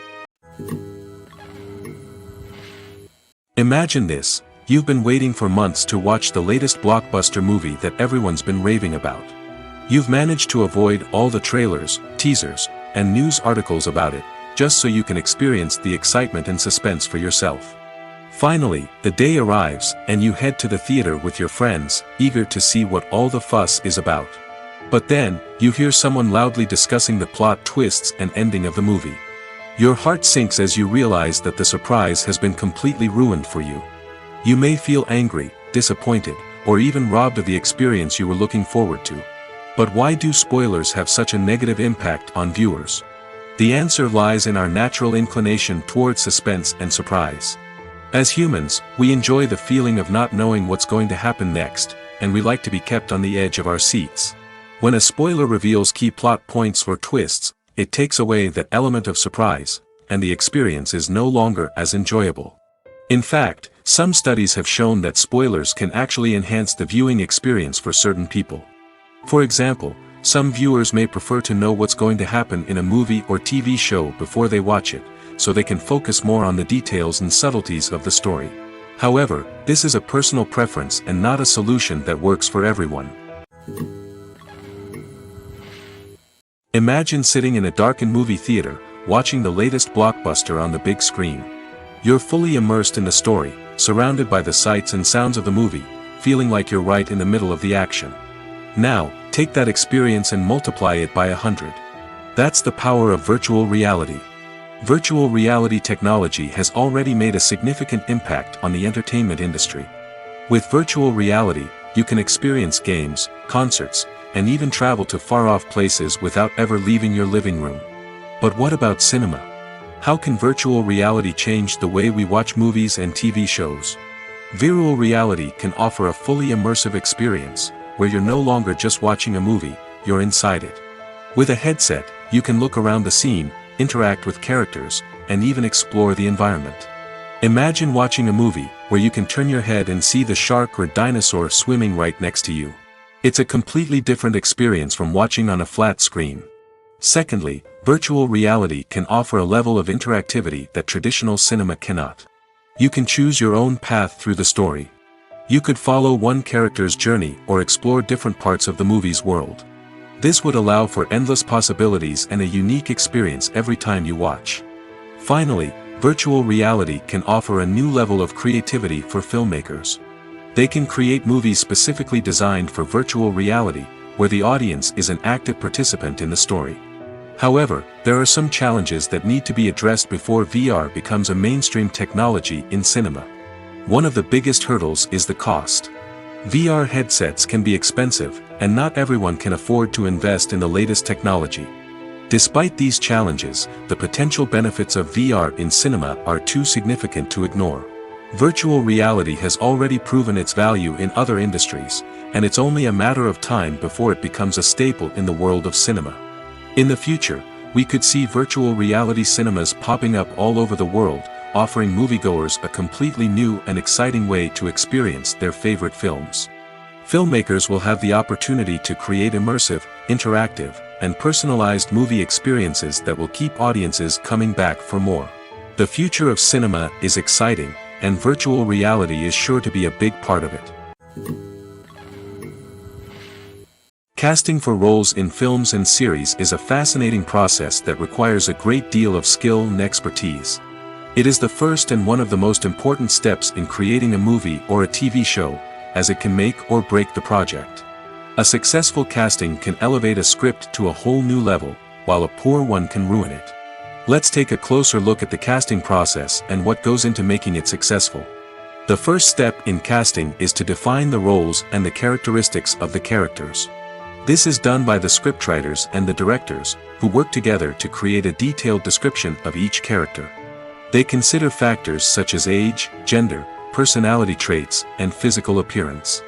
Imagine this: you've been waiting for months to watch the latest blockbuster movie that everyone's been raving about. You've managed to avoid all the trailers, teasers, and news articles about it, just so you can experience the excitement and suspense for yourself. Finally, the day arrives, and you head to the theater with your friends, eager to see what all the fuss is about. But then, you hear someone loudly discussing the plot twists and ending of the movie. Your heart sinks as you realize that the surprise has been completely ruined for you. You may feel angry, disappointed, or even robbed of the experience you were looking forward to. But why do spoilers have such a negative impact on viewers? The answer lies in our natural inclination toward suspense and surprise. As humans, we enjoy the feeling of not knowing what's going to happen next, and we like to be kept on the edge of our seats. When a spoiler reveals key plot points or twists, it takes away that element of surprise, and the experience is no longer as enjoyable. In fact, some studies have shown that spoilers can actually enhance the viewing experience for certain people. For example, some viewers may prefer to know what's going to happen in a movie or TV show before they watch it, so they can focus more on the details and subtleties of the story. However, this is a personal preference and not a solution that works for everyone. Imagine sitting in a darkened movie theater, watching the latest blockbuster on the big screen. You're fully immersed in the story, surrounded by the sights and sounds of the movie, feeling like you're right in the middle of the action. Now, take that experience and multiply it by 100. That's the power of virtual reality. Virtual reality technology has already made a significant impact on the entertainment industry. With virtual reality, you can experience games, concerts, and even travel to far-off places without ever leaving your living room. But what about cinema? How can virtual reality change the way we watch movies and TV shows? Virtual reality can offer a fully immersive experience, where you're no longer just watching a movie, you're inside it. With a headset, you can look around the scene, interact with characters, and even explore the environment. Imagine watching a movie, where you can turn your head and see the shark or dinosaur swimming right next to you. It's a completely different experience from watching on a flat screen. Secondly, virtual reality can offer a level of interactivity that traditional cinema cannot. You can choose your own path through the story. You could follow one character's journey or explore different parts of the movie's world. This would allow for endless possibilities and a unique experience every time you watch. Finally, virtual reality can offer a new level of creativity for filmmakers. They can create movies specifically designed for virtual reality, where the audience is an active participant in the story. However, there are some challenges that need to be addressed before VR becomes a mainstream technology in cinema. One of the biggest hurdles is the cost. VR headsets can be expensive, and not everyone can afford to invest in the latest technology. Despite these challenges, the potential benefits of VR in cinema are too significant to ignore. Virtual reality has already proven its value in other industries, and it's only a matter of time before it becomes a staple in the world of cinema. In the future, we could see virtual reality cinemas popping up all over the world, offering moviegoers a completely new and exciting way to experience their favorite films. Filmmakers will have the opportunity to create immersive, interactive, and personalized movie experiences that will keep audiences coming back for more. The future of cinema is exciting, and virtual reality is sure to be a big part of it. Casting for roles in films and series is a fascinating process that requires a great deal of skill and expertise. It is the first and one of the most important steps in creating a movie or a TV show, as it can make or break the project. A successful casting can elevate a script to a whole new level, while a poor one can ruin it. Let's take a closer look at the casting process and what goes into making it successful. The first step in casting is to define the roles and the characteristics of the characters. This is done by the scriptwriters and the directors, who work together to create a detailed description of each character. They consider factors such as age, gender, personality traits, and physical appearance.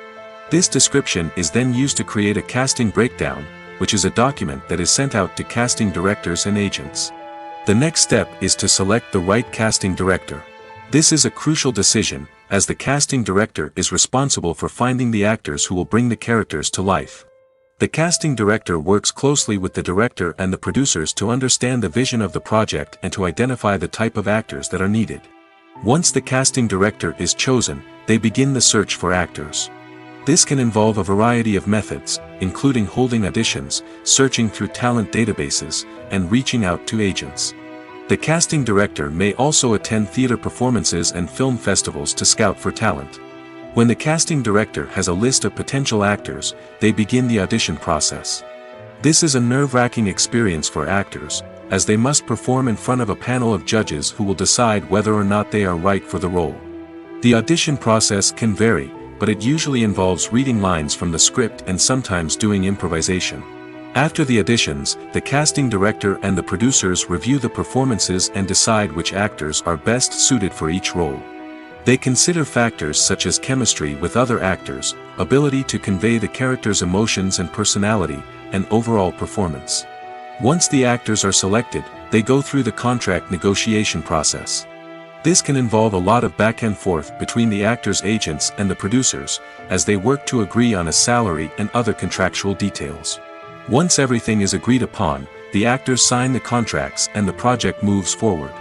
This description is then used to create a casting breakdown, which is a document that is sent out to casting directors and agents. The next step is to select the right casting director. This is a crucial decision, as the casting director is responsible for finding the actors who will bring the characters to life. The casting director works closely with the director and the producers to understand the vision of the project and to identify the type of actors that are needed. Once the casting director is chosen, they begin the search for actors. This can involve a variety of methods, including holding auditions, searching through talent databases, and reaching out to agents. The casting director may also attend theater performances and film festivals to scout for talent. When the casting director has a list of potential actors, they begin the audition process. This is a nerve-wracking experience for actors, as they must perform in front of a panel of judges who will decide whether or not they are right for the role. The audition process can vary, but it usually involves reading lines from the script and sometimes doing improvisation. After the auditions, the casting director and the producers review the performances and decide which actors are best suited for each role. They consider factors such as chemistry with other actors, ability to convey the character's emotions and personality, and overall performance. Once the actors are selected, they go through the contract negotiation process. This can involve a lot of back and forth between the actors' agents and the producers, as they work to agree on a salary and other contractual details. Once everything is agreed upon, the actors sign the contracts and the project moves forward.